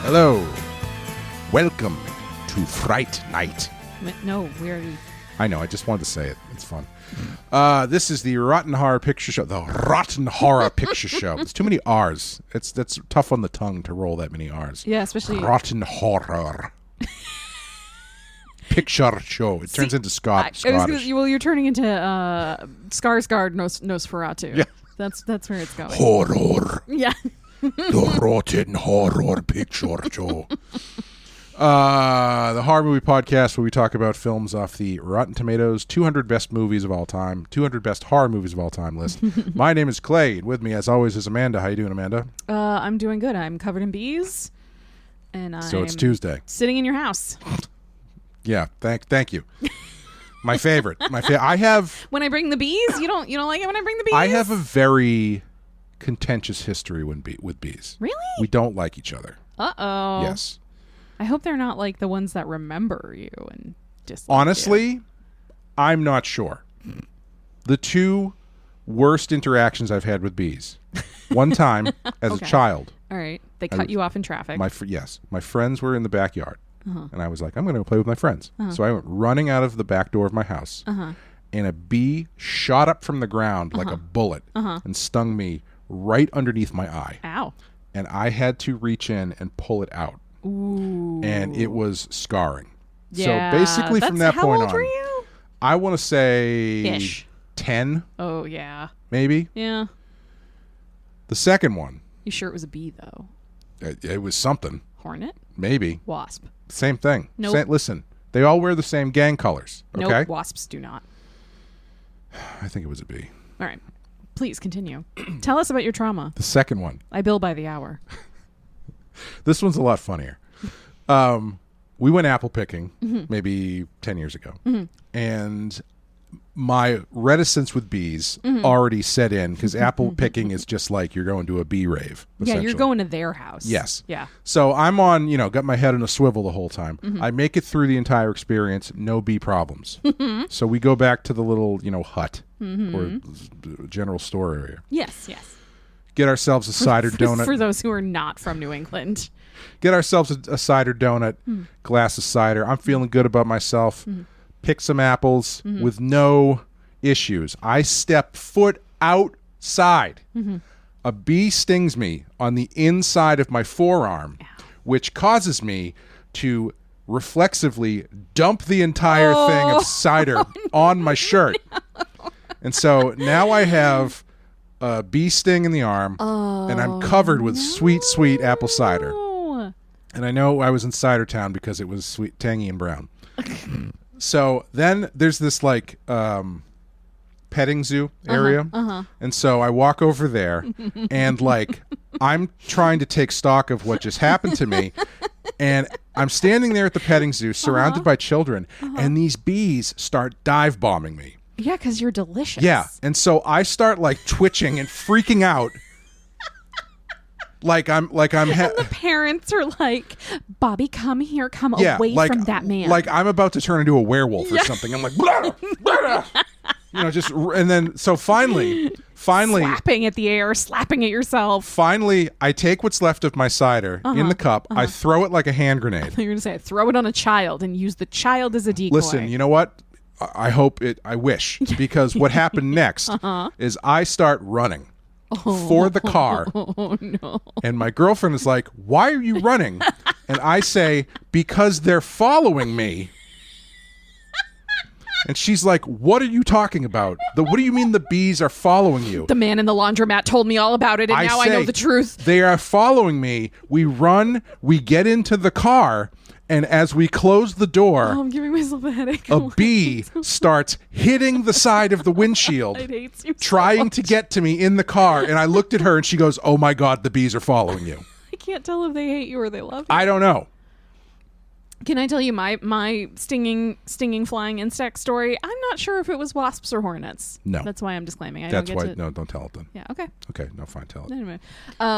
Hello. Welcome to Fright Night. No, we already... I know, I just wanted to say it. It's fun. This is the Rotten Horror Picture Show. The Rotten Horror Picture Show. It's too many R's. That's tough on the tongue to roll that many R's. Yeah, especially... Rotten Horror Picture Show. It turns into Scottish. Well, you're turning into Skarsgård Nosferatu. Yeah. That's where it's going. Horror. Yeah. The Rotten Horror Picture Show. The horror movie podcast where we talk about films off the Rotten Tomatoes 200 best movies of all time, 200 best horror movies of all time list. My name is Clay, and with me, as always, is Amanda. How you doing, Amanda? I'm doing good. I'm covered in bees, and So it's Tuesday. Sitting in your house. Yeah, thank you. My favorite. I have. When I bring the bees, you don't like it when I bring the bees. I have a very contentious history with bees. Really? We don't like each other. Uh-oh. Yes. I hope they're not like the ones that remember you and dislike Honestly, you. I'm not sure. The two worst interactions I've had with bees. One time, as a child. All right. They cut you off in traffic. Yes. My friends were in the backyard. And I was like, I'm going to go play with my friends. So I went running out of the back door of my house. And a bee shot up from the ground like a bullet and stung me right underneath my eye. Ow. And I had to reach in and pull it out. Ooh. And it was scarring. Yeah, so basically from that point on, how old were you? I want to say Ish. 10. Oh, yeah. Maybe. Yeah. The second one. You sure it was a bee, though? It was something. Hornet? Maybe. Wasp? Same thing. Nope. Listen, they all wear the same gang colors. Okay? Nope, wasps do not. I think it was a bee. All right. Please continue. Tell us about your trauma. The second one. I bill by the hour. This one's a lot funnier. We went apple picking maybe 10 years ago. And my reticence with bees already set in because apple picking is just like you're going to a bee rave. Yeah, you're going to their house. Yes. Yeah. So I'm on, got my head in a swivel the whole time. I make it through the entire experience, no bee problems. So we go back to the little, hut or general store area. Yes. Get ourselves a cider donut. For those who are not from New England. Get ourselves a cider donut, glass of cider. I'm feeling good about myself. Pick some apples with no issues. I step foot outside. A bee stings me on the inside of my forearm, which causes me to reflexively dump the entire thing of cider on my shirt. And so now I have a bee sting in the arm, and I'm covered with sweet apple cider. And I know I was in Cider Town because it was sweet, tangy, and brown. So then there's this petting zoo area. And so I walk over there and I'm trying to take stock of what just happened to me. And I'm standing there at the petting zoo surrounded by children. And these bees start dive bombing me. Yeah, because you're delicious. Yeah. And so I start twitching and freaking out. And the parents are like, Bobby, come here, come away from that man. Like I'm about to turn into a werewolf or something. I'm like, blah, blah. And then so finally slapping at the air, slapping at yourself. Finally, I take what's left of my cider in the cup. I throw it like a hand grenade. You're going to say, throw it on a child and use the child as a decoy. Listen, you know what? I wish, because what happened next is I start running. For the car. Oh, no. And my girlfriend is like, why are you running? And I say, because they're following me. And she's like, what are you talking about? What do you mean the bees are following you? The man in the laundromat told me all about it, and now I know the truth. They are following me. We run, we get into the car, and as we close the door, I'm giving myself a headache. A bee starts hitting the side of the windshield, trying to get to me in the car. And I looked at her and she goes, oh my God, the bees are following you. I can't tell if they hate you or they love you. I don't know. Can I tell you my stinging flying insect story? I'm not sure if it was wasps or hornets. No. That's why I'm disclaiming. No, don't tell it then. Yeah, okay. Okay, no, fine, tell it. Anyway,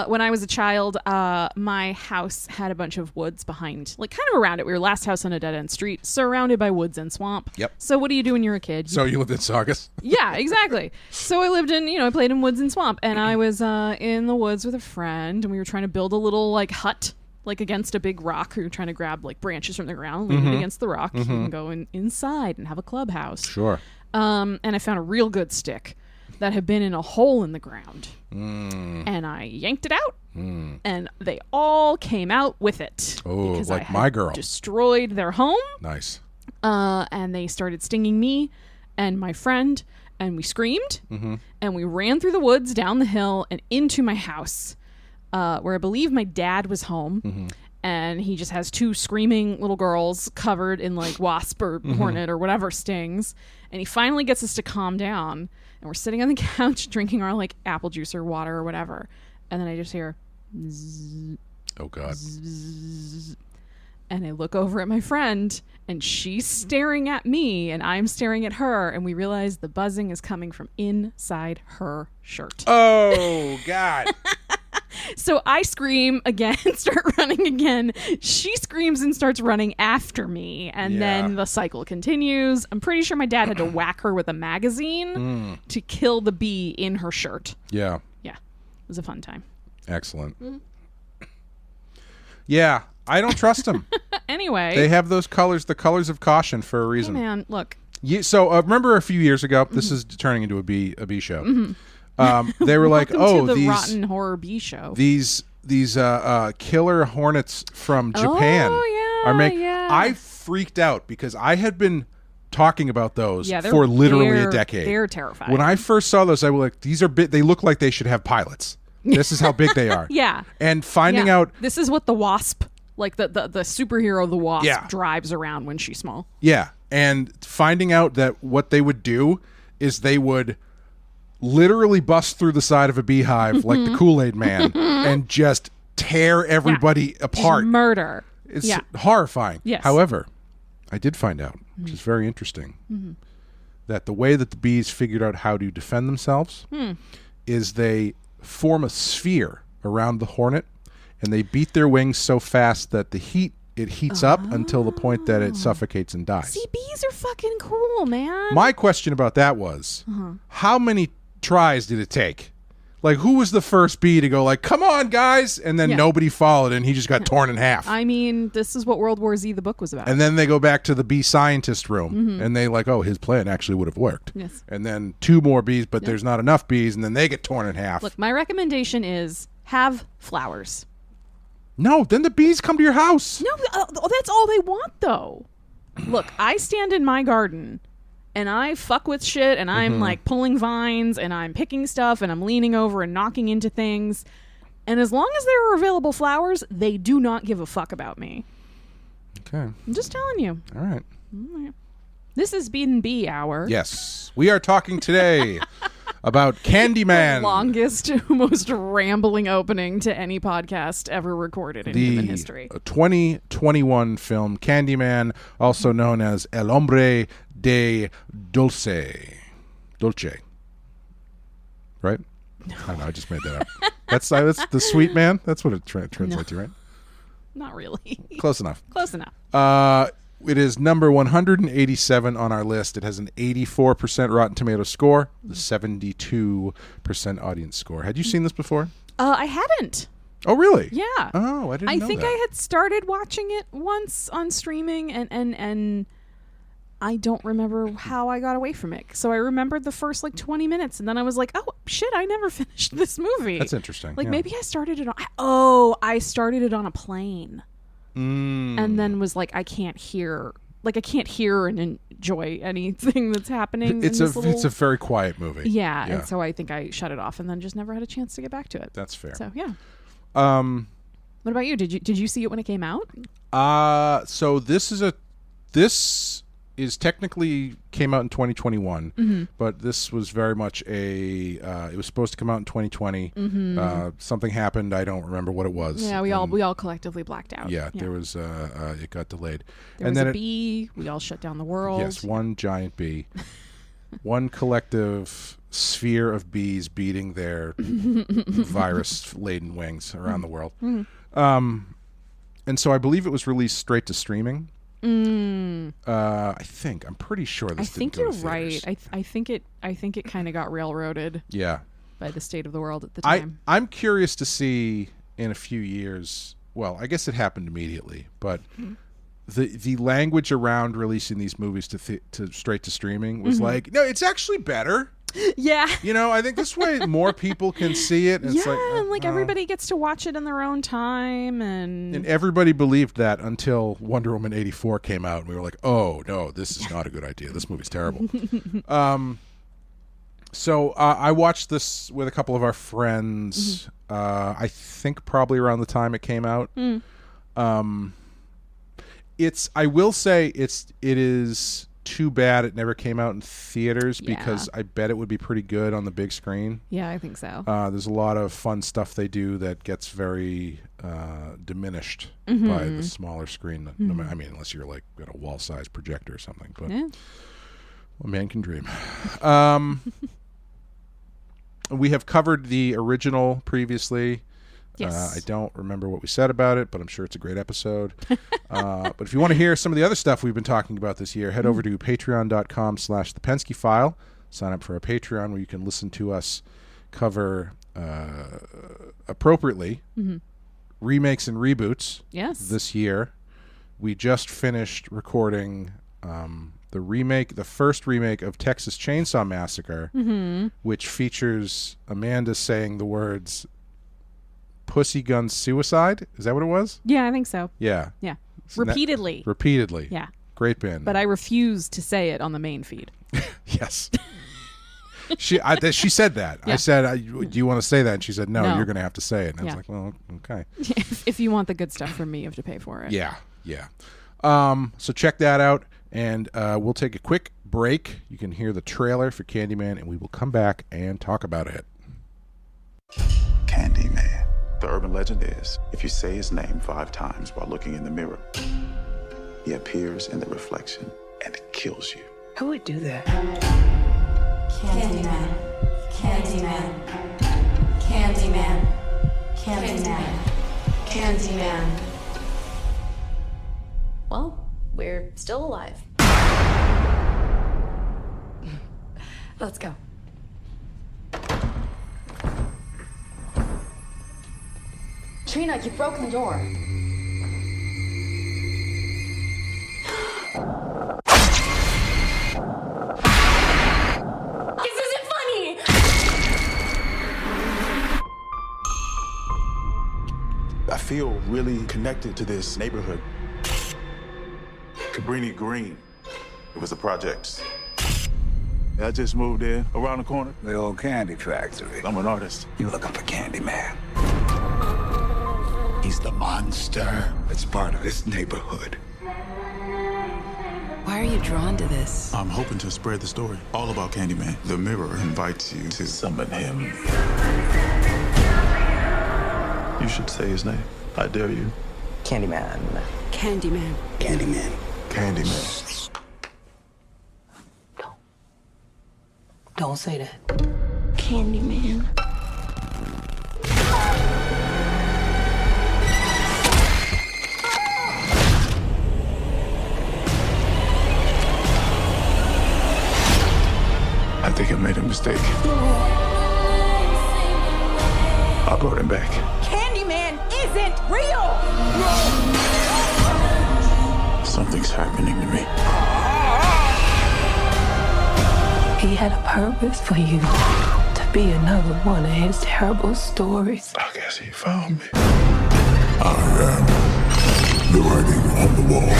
when I was a child, my house had a bunch of woods behind, kind of around it. We were last house on a dead-end street, surrounded by woods and swamp. Yep. So what do you do when you're a kid? So you lived in Saugus? Yeah, exactly. So I lived in, I played in woods and swamp, and I was in the woods with a friend, and we were trying to build a little, hut, like against a big rock, or you're trying to grab like branches from the ground, lean it against the rock, you can go inside and have a clubhouse. Sure. And I found a real good stick that had been in a hole in the ground. And I yanked it out, and they all came out with it. Oh, because like I had my girl. destroyed their home. Nice. And they started stinging me and my friend, and we screamed, and we ran through the woods, down the hill, and into my house, where I believe my dad was home. And he just has 2 screaming little girls covered in like wasp or hornet or whatever stings. And he finally gets us to calm down. And we're sitting on the couch drinking our like apple juice or water or whatever. And then I just hear zzz, Oh, God. zzz. And I look over at my friend, and she's staring at me, and I'm staring at her. And we realize the buzzing is coming from inside her shirt. Oh, God. So I scream again, start running again. She screams and starts running after me. And then the cycle continues. I'm pretty sure my dad had to whack her with a magazine to kill the bee in her shirt. Yeah. Yeah. It was a fun time. Excellent. Yeah. I don't trust them. Anyway. They have those colors, the colors of caution, for a reason. Hey, man, look. So remember a few years ago, this is turning into a bee show. They were like, Welcome to the these rotten horror bee show. These killer hornets from Japan I freaked out because I had been talking about those for literally a decade. They're terrifying. When I first saw those, I was like, these are they look like they should have pilots. This is how big they are. Yeah. And finding out this is what the wasp, like the superhero the wasp, drives around when she's small. Yeah. And finding out that what they would do is they would literally bust through the side of a beehive like the Kool-Aid Man and just tear everybody apart. Just murder. It's horrifying. Yes. However, I did find out, which is very interesting, that the way that the bees figured out how to defend themselves is they form a sphere around the hornet, and they beat their wings so fast that it heats up until the point that it suffocates and dies. See, bees are fucking cool, man. My question about that was, how many tries did it take? Like, who was the first bee to go like, come on, guys? And then nobody followed, and he just got torn in half. I mean, this is what World War Z, the book, was about. And then they go back to the bee scientist room, and they like, oh, his plan actually would have worked. Yes. And then 2 more bees, but there's not enough bees, and then they get torn in half. Look, my recommendation is have flowers. No, then the bees come to your house. No, that's all they want, though. Look, I stand in my garden, and I fuck with shit, and I'm like pulling vines, and I'm picking stuff, and I'm leaning over and knocking into things. And as long as there are available flowers, they do not give a fuck about me. Okay. I'm just telling you. All right. This is B&B Hour. Yes. We are talking today about Candyman. The longest, most rambling opening to any podcast ever recorded in human history. The 2021 film Candyman, also known as El Hombre de Dulce. Right? I don't know. I just made that up. That's the sweet man. That's what it translates to, right? Not really. Close enough. Close enough. It is number 187 on our list. It has an 84% Rotten Tomatoes score, the 72% audience score. Had you seen this before? I hadn't. Oh, really? Yeah. Oh, I didn't know I think that. I had started watching it once on streaming, and I don't remember how I got away from it. So I remembered the first like 20 minutes, and then I was like, oh, shit, I never finished this movie. That's interesting. Like, yeah. maybe I started it on... I started it on a plane. And then was like, I can't hear and enjoy anything that's happening. It's a very quiet movie. Yeah, and so I think I shut it off and then just never had a chance to get back to it. That's fair. So yeah. What about you? Did you see it when it came out? So this is technically came out in 2021, but this was very much it was supposed to come out in 2020. Something happened. I don't remember what it was. Yeah, we all collectively blacked out. Yeah, there was it got delayed. There was a bee. We all shut down the world. Yes, one giant bee. One collective sphere of bees beating their virus-laden wings around the world. And so I believe it was released straight to streaming. I think I'm pretty sure this. I think didn't you're go to right. theaters. I think it kind of got railroaded. Yeah. By the state of the world at the time. I'm curious to see in a few years well, I guess it happened immediately, but the language around releasing these movies to straight to streaming was like, no, it's actually better. Yeah. You know, I think this way more people can see it. And Yeah, it's like, and like everybody gets to watch it in their own time, and everybody believed that until Wonder Woman 84 came out, and we were like, oh no, this is not a good idea. This movie's terrible. So I watched this with a couple of our friends. I think probably around the time it came out. I will say it is too bad it never came out in theaters, because I bet it would be pretty good on the big screen. Yeah, I think so. There's a lot of fun stuff they do that gets very diminished by the smaller screen. I mean, unless you're like got a wall-sized projector or something. But a man can dream. We have covered the original previously. Yes. I don't remember what we said about it, but I'm sure it's a great episode. But if you want to hear some of the other stuff we've been talking about this year, head over to patreon.com/The Penske File. Sign up for our Patreon, where you can listen to us cover appropriately remakes and reboots this year. We just finished recording the first remake of Texas Chainsaw Massacre, which features Amanda saying the words "pussy gun suicide." Is that what it was? Yeah, I think so. Yeah. Yeah. Repeatedly. Repeatedly. Yeah. Great band. But I refused to say it on the main feed. Yes. She said that. Yeah. I said, do you want to say that? And she said, no. You're going to have to say it. And I was Yeah. like, well, okay. If you want the good stuff from me, you have to pay for it. Yeah. Yeah. So check that out. And we'll take a quick break. You can hear the trailer for Candyman, and we will come back and talk about it. Candyman. The urban legend is, if you say his name 5 times while looking in the mirror, he appears in the reflection and kills you. Who would do that? Candyman. Candyman. Candyman. Candyman. Candyman. Well, we're still alive. Let's go. Trina, you broke the door. This isn't funny! I feel really connected to this neighborhood. Cabrini Green. It was a project. I just moved in around the corner. The old candy factory. I'm an artist. You looking for Candyman? He's the monster that's part of this neighborhood. Why are you drawn to this? I'm hoping to spread the story all about Candyman. The mirror invites you to summon him. You should say his name. I dare you. Candyman. Candyman. Candyman. Candyman. Don't say that. Candyman. I think I made a mistake. I brought him back. Candyman isn't real! Something's happening to me. He had a purpose for you. To be another one of his terrible stories. I guess he found me. I am the writing on the wall.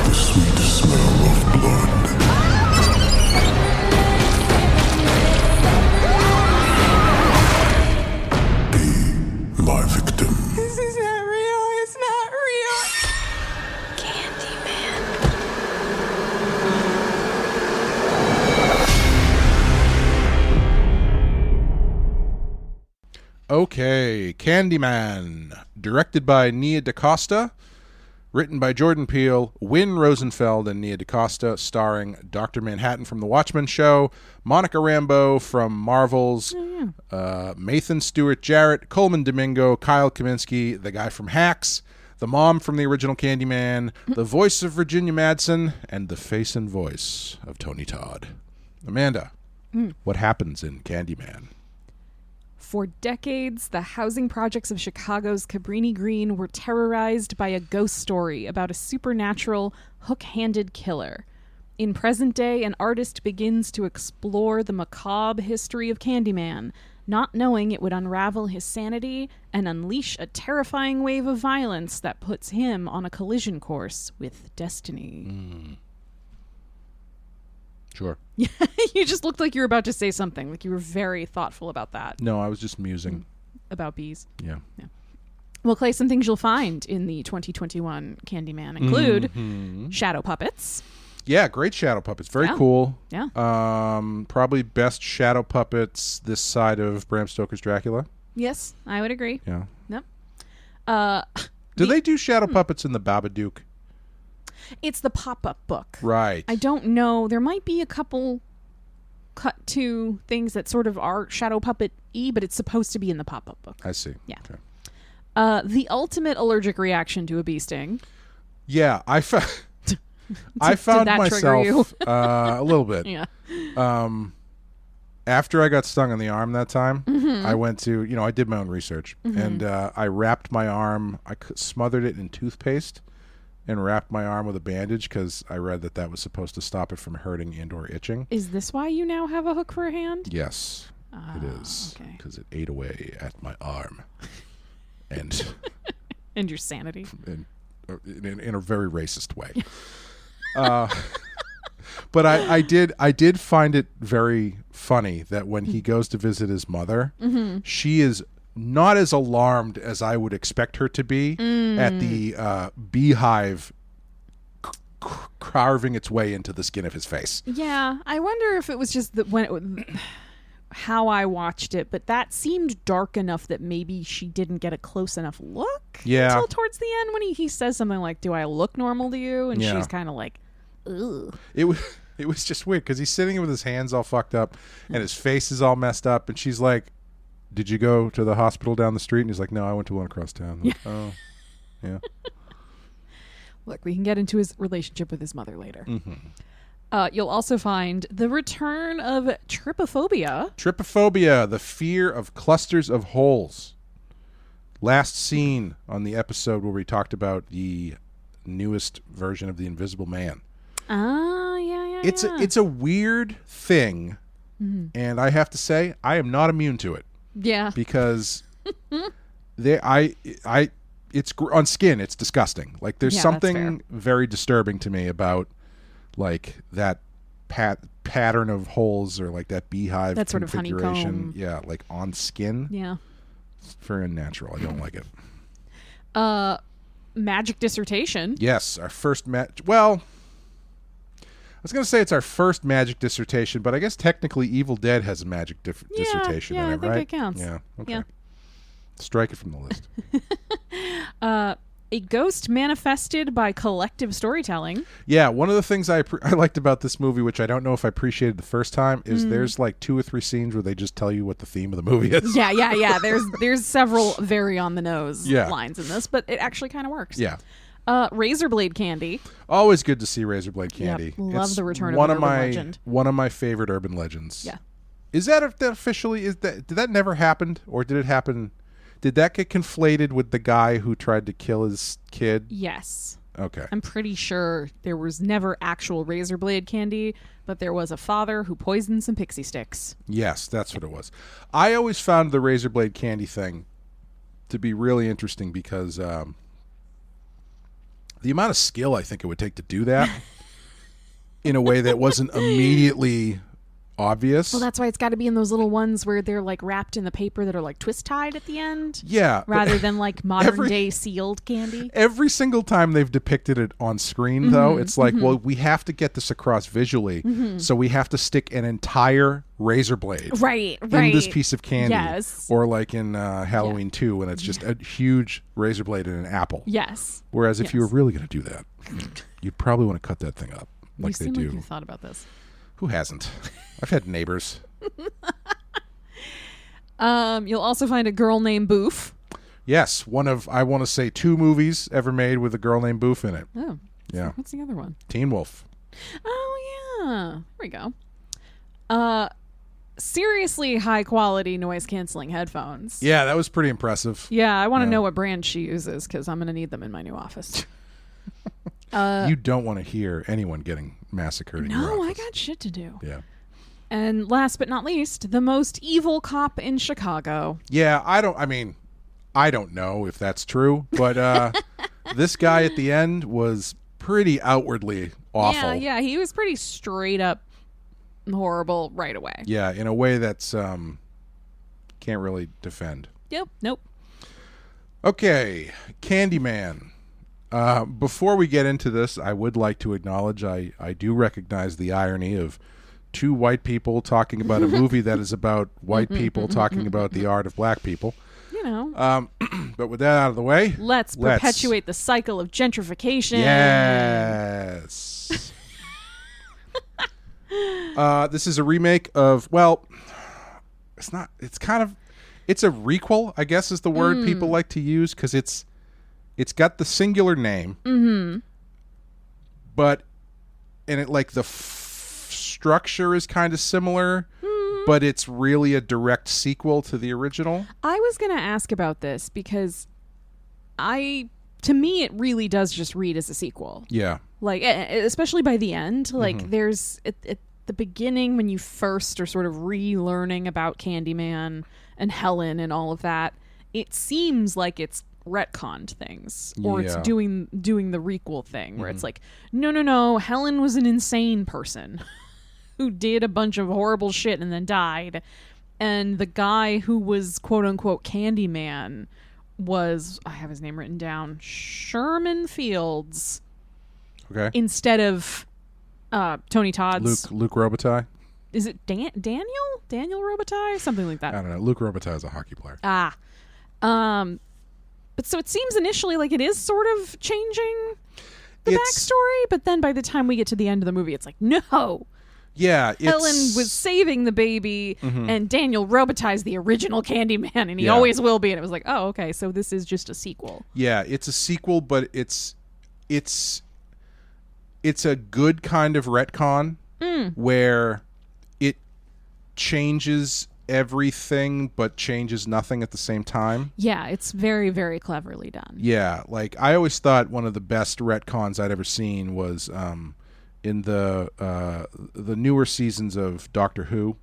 The sweet smell of blood. Be my victim. This isn't real. It's not real. Candyman. Okay, Candyman, directed by Nia DaCosta, written by Jordan Peele, Wynn Rosenfeld and Nia DaCosta, starring Dr. Manhattan from The Watchmen show, Monica Rambeau from Marvel's, Mathan Stewart Jarrett, Coleman Domingo, Kyle Kaminski, the guy from Hacks, the mom from the original Candyman, the voice of Virginia Madsen, and the face and voice of Tony Todd. Amanda, what happens in Candyman? For decades, the housing projects of Chicago's Cabrini Green were terrorized by a ghost story about a supernatural, hook-handed killer. In present day, an artist begins to explore the macabre history of Candyman, not knowing it would unravel his sanity and unleash a terrifying wave of violence that puts him on a collision course with destiny. Sure. You just looked like you were about to say something. Like you were very thoughtful about that. No, I was just musing. About bees. Yeah. Well, Clay, some things you'll find in the 2021 Candyman include shadow puppets. Yeah, great shadow puppets. Very Yeah. cool. Yeah. Probably best shadow puppets this side of Bram Stoker's Dracula. Yes, I would agree. Yeah. Yep. Do they do shadow puppets in the Babadook? It's the pop-up book. Right. I don't know. There might be a couple cut to things that sort of are shadow puppet-y, but it's supposed to be in the pop-up book. I see. Yeah. Okay. The ultimate allergic reaction to a bee sting. Yeah, I found that trigger you? myself a little bit. Yeah. After I got stung on the arm that time, I went to, I did my own research, and I wrapped my arm, smothered it in toothpaste and wrapped my arm with a bandage because I read that was supposed to stop it from hurting and or itching. Is this why you now have a hook for a hand? Yes, it is, because it ate away at my arm. And and your sanity. In a very racist way. But I did find it very funny that when he goes to visit his mother, she is not as alarmed as I would expect her to be at the beehive carving its way into the skin of his face. Yeah, I wonder if it was just how I watched it, but that seemed dark enough that maybe she didn't get a close enough look until towards the end when he says something like, "Do I look normal to you?" And she's kind of like, "Ugh." It was just weird because he's sitting with his hands all fucked up and his face is all messed up, and she's like, "Did you go to the hospital down the street?" And he's like, "No, I went to one across town." Like, oh, yeah. Look, we can get into his relationship with his mother later. You'll also find the return of trypophobia. Trypophobia, the fear of clusters of holes. Last seen on the episode where we talked about the newest version of the Invisible Man. Yeah. It's a weird thing, and I have to say I am not immune to it. Yeah, because it's on skin. It's disgusting. Like there's something very disturbing to me about like that pattern of holes or like that beehive that sort configuration. Of honeycomb. Yeah, like on skin. Yeah, it's very unnatural. I don't like it. Magic dissertation. Yes, our first Well, I was going to say it's our first magic dissertation, but I guess technically Evil Dead has a magic dissertation in it, right? Yeah, I think it counts. Yeah, okay. Yeah. Strike it from the list. A ghost manifested by collective storytelling. Yeah, one of the things I liked about this movie, which I don't know if I appreciated the first time, is there's like 2 or 3 scenes where they just tell you what the theme of the movie is. Yeah. There's several very on the nose lines in this, but it actually kind of works. Yeah. Razor blade candy. Always good to see razor blade candy. Yep, love the return of an urban legend. One of my favorite urban legends. Yeah. Is that officially? Did that never happen, or did it happen? Did that get conflated with the guy who tried to kill his kid? Yes. Okay. I'm pretty sure there was never actual razor blade candy, but there was a father who poisoned some pixie sticks. Yes, that's what it was. I always found the razor blade candy thing to be really interesting because the amount of skill I think it would take to do that in a way that wasn't immediately obvious. Well, that's why it's got to be in those little ones where they're like wrapped in the paper that are like twist tied at the end. Yeah. Rather than like modern day sealed candy. Every single time they've depicted it on screen, though, it's like, well, we have to get this across visually, so we have to stick an entire razor blade in this piece of candy. Yes. Or like in Halloween 2 when it's just a huge razor blade in an apple. Yes. Whereas if you were really going to do that, you'd probably want to cut that thing up like they do. Like you thought about this. Who hasn't? I've had neighbors. You'll also find a girl named Boof. Yes, one of, I want to say, 2 movies ever made with a girl named Boof in it. Oh. Yeah. What's the other one? Teen Wolf. Oh, yeah. There we go. seriously high quality noise canceling headphones. Yeah, that was pretty impressive. Yeah, I want to know what brand she uses because I'm going to need them in my new office. You don't want to hear anyone getting massacred in your office. No, I got shit to do. Yeah. And last but not least, the most evil cop in Chicago. Yeah, I don't know if that's true, but this guy at the end was pretty outwardly awful. Yeah, he was pretty straight up horrible right away. Yeah, in a way that's can't really defend. Yep, nope. Okay, Candyman. Before we get into this, I would like to acknowledge I do recognize the irony of two white people talking about a movie that is about white people talking about the art of black people. You know. But with that out of the way, let's perpetuate the cycle of gentrification. Yes. This is a remake of, well, it's not, it's a requel, I guess is the word people like to use, because it's got the singular name, but, and it like the structure is kind of similar, but it's really a direct sequel to the original. I was going to ask about this because to me, it really does just read as a sequel. Yeah. Like, especially by the end, like there's at the beginning when you first are sort of relearning about Candyman and Helen and all of that, it seems like it's retconned things, or it's doing the requel thing where it's like, no, Helen was an insane person who did a bunch of horrible shit and then died, and the guy who was quote unquote Candyman was, I have his name written down, Sherman Fields. Okay. Instead of Tony Todd's Luke Robitaille. Is it Daniel Robitaille, something like that? I don't know. Luke Robitaille is a hockey player. But so it seems initially like it is sort of changing the backstory, but then by the time we get to the end of the movie, it's like, no. Yeah, Helen was saving the baby, and Daniel Robitaille's the original Candyman, and he always will be. And it was like, oh, okay, so this is just a sequel. Yeah, it's a sequel, but it's a good kind of retcon where it changes everything but changes nothing at the same time. Yeah, it's very, very cleverly done. Yeah, like I always thought one of the best retcons I'd ever seen was in the newer seasons of Doctor Who.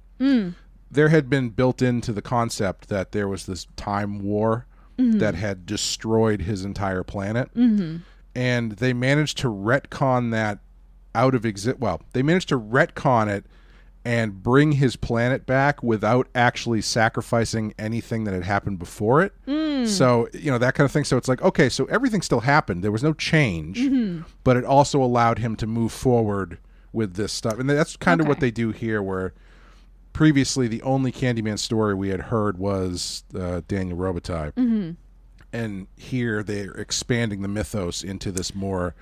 There had been built into the concept that there was this time war that had destroyed his entire planet. And they managed to retcon that out of they managed to retcon it and bring his planet back without actually sacrificing anything that had happened before it. So, that kind of thing. So it's like, okay, so everything still happened. There was no change, but it also allowed him to move forward with this stuff. And that's kind of what they do here, where previously the only Candyman story we had heard was Daniel Robitaille. And here they're expanding the mythos into this more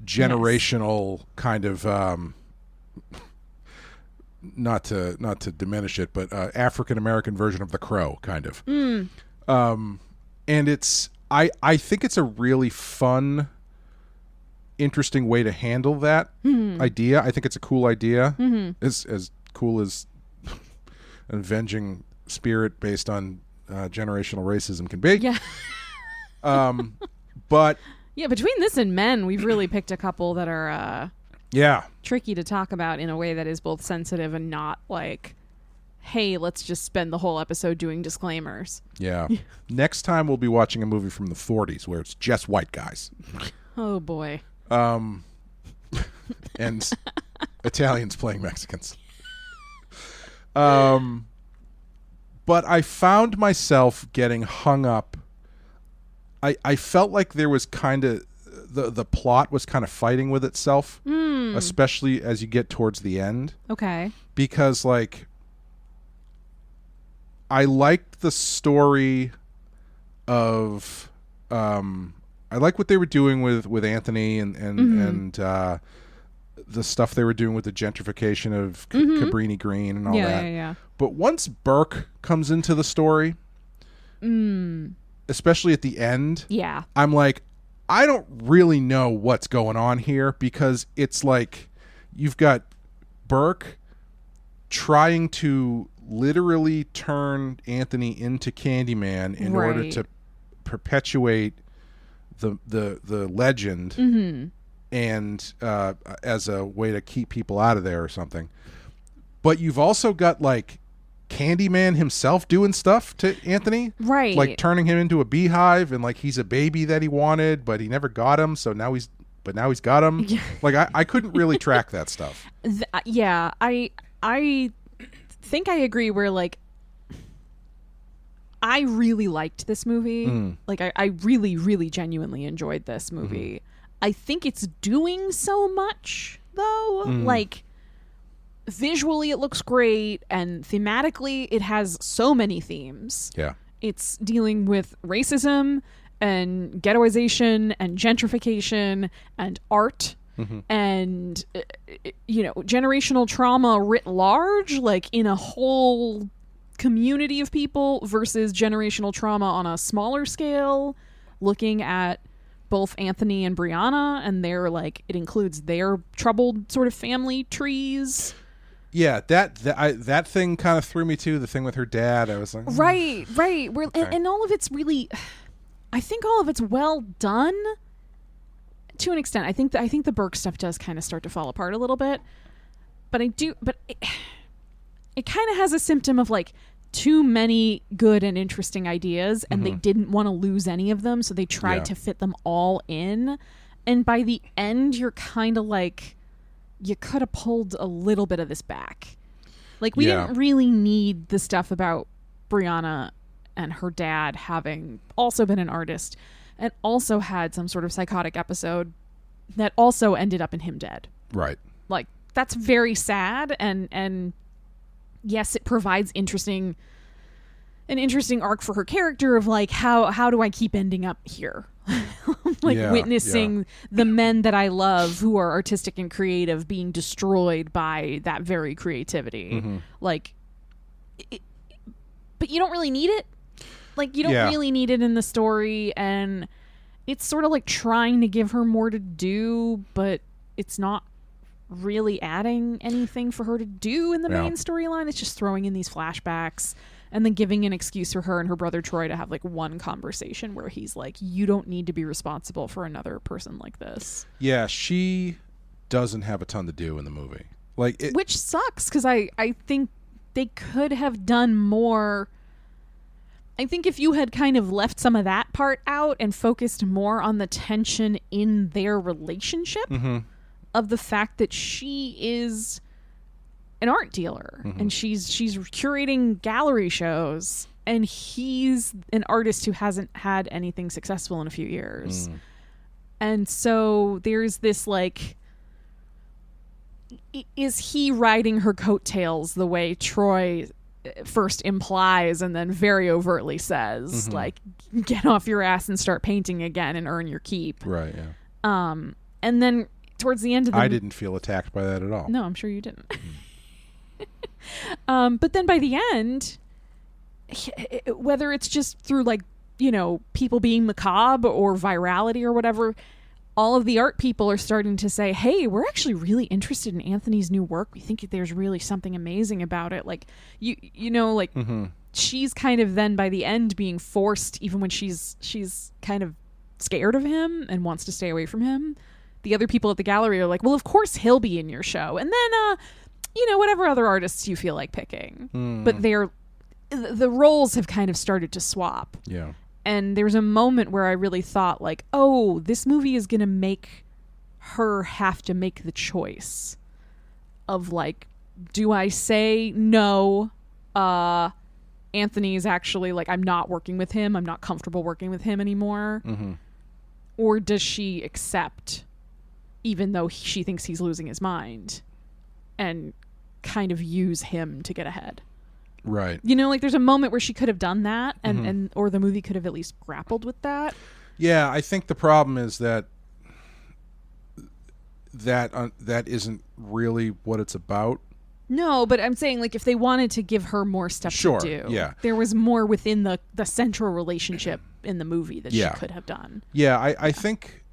generational kind of not to diminish it, but African American version of The Crow, kind of. And it's I think it's a really fun, interesting way to handle that idea. I think it's a cool idea. As cool as an avenging spirit based on generational racism can be. Yeah. But yeah, between this and Men, we've really picked a couple that are tricky to talk about in a way that is both sensitive and not like, hey, let's just spend the whole episode doing disclaimers. Yeah. Next time we'll be watching a movie from the 40s where it's just white guys. Oh boy. And Italians playing Mexicans. But I found myself getting hung up. I felt like there was kind of the plot was kind of fighting with itself, especially as you get towards the end. Okay. Because like I liked the story of I like what they were doing with Anthony and the stuff they were doing with the gentrification of Cabrini Green and all that. Yeah. But once Burke comes into the story, especially at the end, I'm like, I don't really know what's going on here, because it's like you've got Burke trying to literally turn Anthony into Candyman in order to perpetuate the legend and as a way to keep people out of there or something. But you've also got like Candyman himself doing stuff to Anthony, right? Like turning him into a beehive, and like he's a baby that he wanted, but he never got him. So now he's got him. Yeah. Like I couldn't really track that stuff. Yeah, I think I agree. Where like I really liked this movie. Like I really, really genuinely enjoyed this movie. I think it's doing so much though. Like visually it looks great, and thematically it has so many themes. Yeah. It's dealing with racism and ghettoization and gentrification and art and generational trauma writ large, like in a whole community of people, versus generational trauma on a smaller scale, looking at both Anthony and Brianna, and their like it includes their troubled sort of family trees. Yeah, that thing kind of threw me too. The thing with her dad, I was like, right. And all of it's really, I think all of it's well done to an extent. I think the Burke stuff does kind of start to fall apart a little bit, but it kind of has a symptom of like too many good and interesting ideas, and they didn't want to lose any of them, so they tried to fit them all in. And by the end, you're kind of like, you could have pulled a little bit of this back. Like, we didn't really need the stuff about Brianna and her dad having also been an artist and also had some sort of psychotic episode that also ended up in him dead. Right. Like, that's very sad, and yes, it provides an interesting arc for her character of like, how do I keep ending up here? Witnessing the men that I love who are artistic and creative being destroyed by that very creativity. Like, but you don't really need it. Like, you don't really need it in the story, and it's sort of like trying to give her more to do, but it's not really adding anything for her to do in the main storyline. It's just throwing in these flashbacks and then giving an excuse for her and her brother Troy to have like one conversation where he's like, you don't need to be responsible for another person like this. Yeah, she doesn't have a ton to do in the movie. Which sucks, because I think they could have done more. I think if you had kind of left some of that part out and focused more on the tension in their relationship, of the fact that she is an art dealer and she's curating gallery shows, and he's an artist who hasn't had anything successful in a few years. And so there's this like, is he riding her coattails the way Troy first implies and then very overtly says, like, get off your ass and start painting again and earn your keep. Right, yeah. And then towards the end of the I didn't feel attacked by that at all. No, I'm sure you didn't. But then by the end, whether it's just through like, people being macabre or virality or whatever, all of the art people are starting to say, hey, we're actually really interested in Anthony's new work. We think there's really something amazing about it. Like, she's kind of then by the end being forced, even when she's kind of scared of him and wants to stay away from him. The other people at the gallery are like, well, of course he'll be in your show. And then, whatever other artists you feel like picking. But the roles have kind of started to swap. Yeah. And there's a moment where I really thought like, oh, this movie is going to make her have to make the choice of like, do I say no? Anthony's actually like, I'm not working with him. I'm not comfortable working with him anymore. Or does she accept, even though she thinks he's losing his mind, and kind of use him to get ahead? Right. Like there's a moment where she could have done that, and or the movie could have at least grappled with that. Yeah, I think the problem is that isn't really what it's about. No, but I'm saying like if they wanted to give her more stuff to do, there was more within the central relationship in the movie that she could have done. Yeah, I think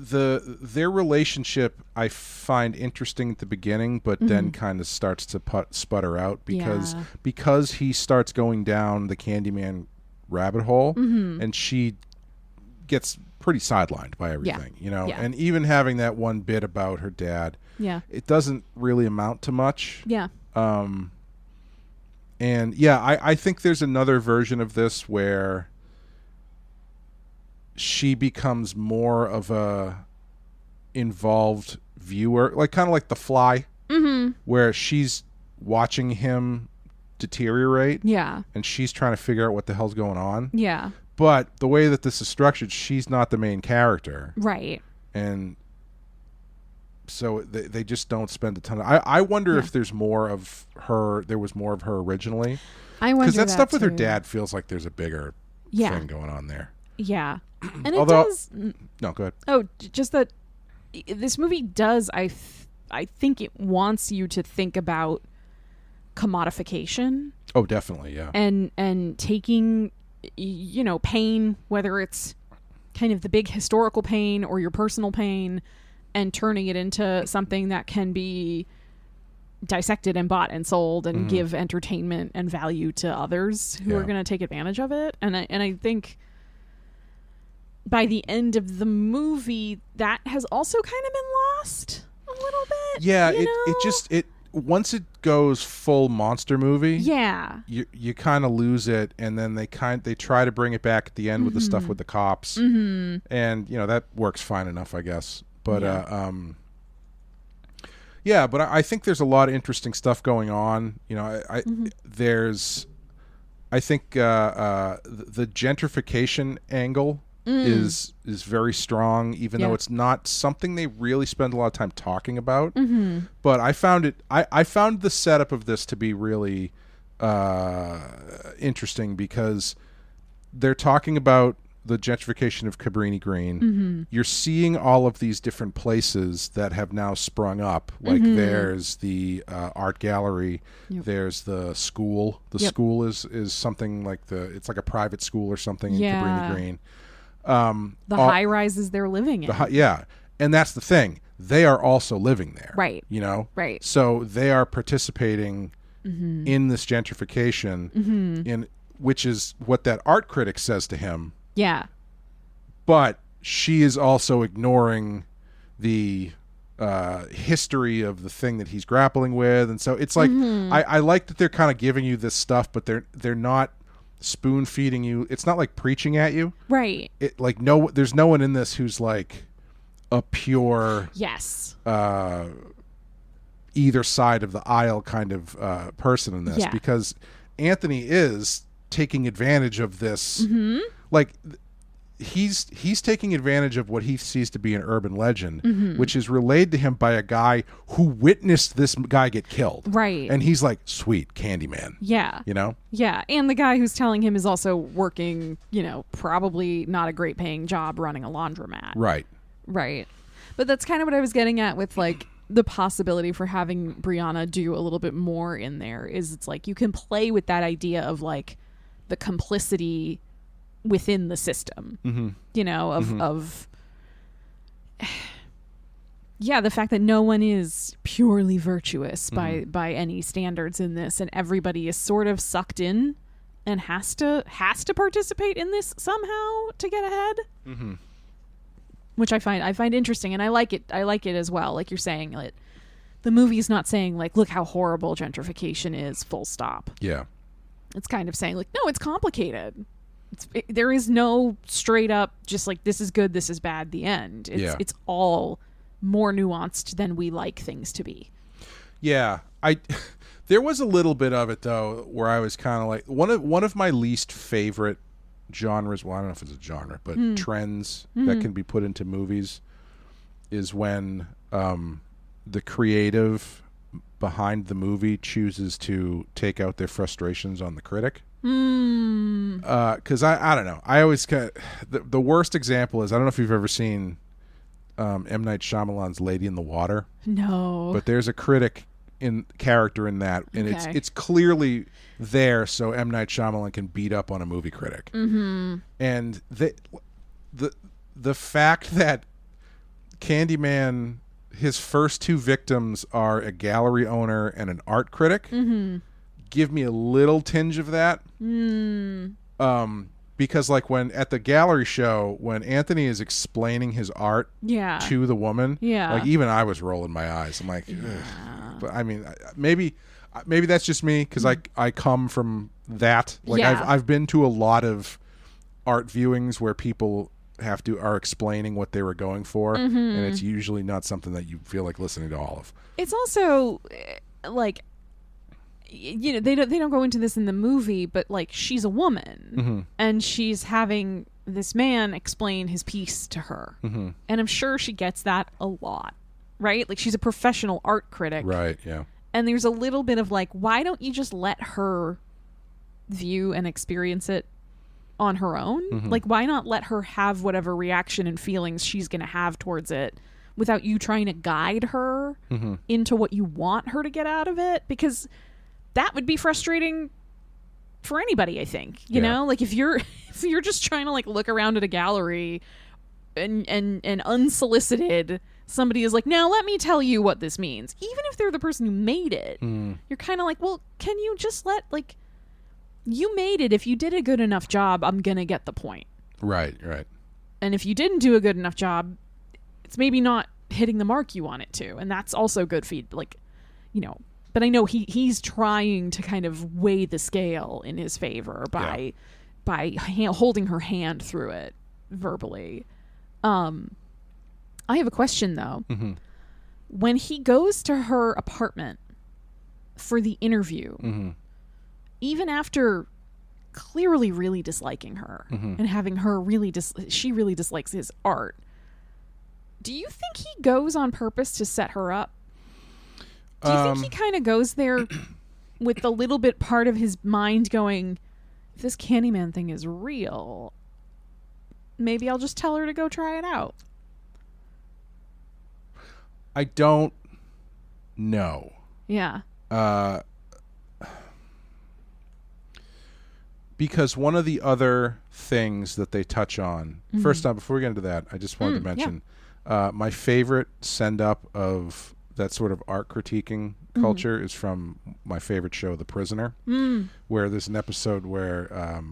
their relationship I find interesting at the beginning, but then kind of starts to sputter out because he starts going down the Candyman rabbit hole, and she gets pretty sidelined by everything, you know. And even having that one bit about her dad, it doesn't really amount to much. And I think there's another version of this where she becomes more of a involved viewer, like kind of like The Fly, where she's watching him deteriorate, and she's trying to figure out what the hell's going on. But the way that this is structured, she's not the main character, right? And so they just don't spend a ton of... I wonder if there's more of her. There was more of her originally. I wonder because that stuff with her too. dad feels like there's a bigger thing going on there. And Although, it does. No, go ahead. Oh, just that this movie does. I think it wants you to think about commodification. Oh, definitely, yeah. And taking, you know, pain, whether it's kind of the big historical pain or your personal pain, and turning it into something that can be dissected and bought and sold and give entertainment and value to others who are going to take advantage of it. And I think by the end of the movie, that has also kind of been lost a little bit. Yeah, it once it goes full monster movie, you kind of lose it, and then they try to bring it back at the end with the stuff with the cops, and you know that works fine enough, I guess. But but I think there's a lot of interesting stuff going on. You know, I think the gentrification angle is very strong, even though it's not something they really spend a lot of time talking about. But I found the setup of this to be really interesting, because they're talking about the gentrification of Cabrini Green. You're seeing all of these different places that have now sprung up. Like there's the art gallery, there's the school. The school is something like it's like a private school or something in Cabrini Green. The high rises they're living in. And that's the thing. They are also living there. Right. You know? Right. So they are participating in this gentrification, in which is what that art critic says to him. Yeah. But she is also ignoring the history of the thing that he's grappling with. And so it's like, I like that they're kind of giving you this stuff, but they're not spoon feeding you. It's not like preaching at you. Right. It like there's no one in this who's like a pure either side of the aisle kind of person in this, because Anthony is taking advantage of this. Like he's taking advantage of what he sees to be an urban legend, which is relayed to him by a guy who witnessed this guy get killed. Right. And he's like, sweet, Candyman. Yeah. You know? Yeah. And the guy who's telling him is also working, you know, probably not a great paying job running a laundromat. Right. Right. But that's kind of what I was getting at with like the possibility for having Brianna do a little bit more in there, is it's like you can play with that idea of like the complicity within the system, you know, of the fact that no one is purely virtuous by any standards in this, and everybody is sort of sucked in and has to participate in this somehow to get ahead, which I find interesting, and I like it as well. Like you're saying, like, the movie's not saying like, look how horrible gentrification is, full stop. Yeah. It's kind of saying like, no, it's complicated. There is no straight up just like, this is good, this is bad, the end. It's all more nuanced than we like things to be. Yeah. There was a little bit of it though where I was kind of like, one of my least favorite genres, well, I don't know if it's a genre, but trends that can be put into movies is when the creative behind the movie chooses to take out their frustrations on the critic. Because I don't know. I always the worst example is, I don't know if you've ever seen M. Night Shyamalan's Lady in the Water. No. But there's a critic character in that, and it's clearly there so M. Night Shyamalan can beat up on a movie critic. And the fact that Candyman, his first two victims are a gallery owner and an art critic. Mm-hmm. Give me a little tinge of that. Because like when at the gallery show, when Anthony is explaining his art to the woman, like even I was rolling my eyes. I'm like, ugh. But I mean, maybe that's just me because I come from that. Like I've been to a lot of art viewings where people are explaining what they were going for, and it's usually not something that you feel like listening to all of. It's also like, you know, they don't go into this in the movie, but like she's a woman and she's having this man explain his piece to her, and I'm sure she gets that a lot, right? Like she's a professional art critic, right? Yeah. And there's a little bit of like, why don't you just let her view and experience it on her own? Like, why not let her have whatever reaction and feelings she's going to have towards it without you trying to guide her into what you want her to get out of it? Because that would be frustrating for anybody, I think. You know, like if you're just trying to like look around at a gallery and unsolicited, somebody is like, now let me tell you what this means. Even if they're the person who made it, you're kind of like, well, can you just like, you made it. If you did a good enough job, I'm going to get the point. Right. And if you didn't do a good enough job, it's maybe not hitting the mark you want it to. And that's also good feed. Like, you know, but I know he's trying to kind of weigh the scale in his favor by holding her hand through it verbally. I have a question though. When he goes to her apartment for the interview, even after clearly really disliking her and having her she really dislikes his art, do you think he goes on purpose to set her up? Do you think he kind of goes there with the little bit part of his mind going, if this Candyman thing is real, maybe I'll just tell her to go try it out? I don't know. Yeah. Because one of the other things that they touch on, first time, before we get into that, I just wanted to mention my favorite send-up of that sort of art critiquing culture is from my favorite show, The Prisoner, where there's an episode where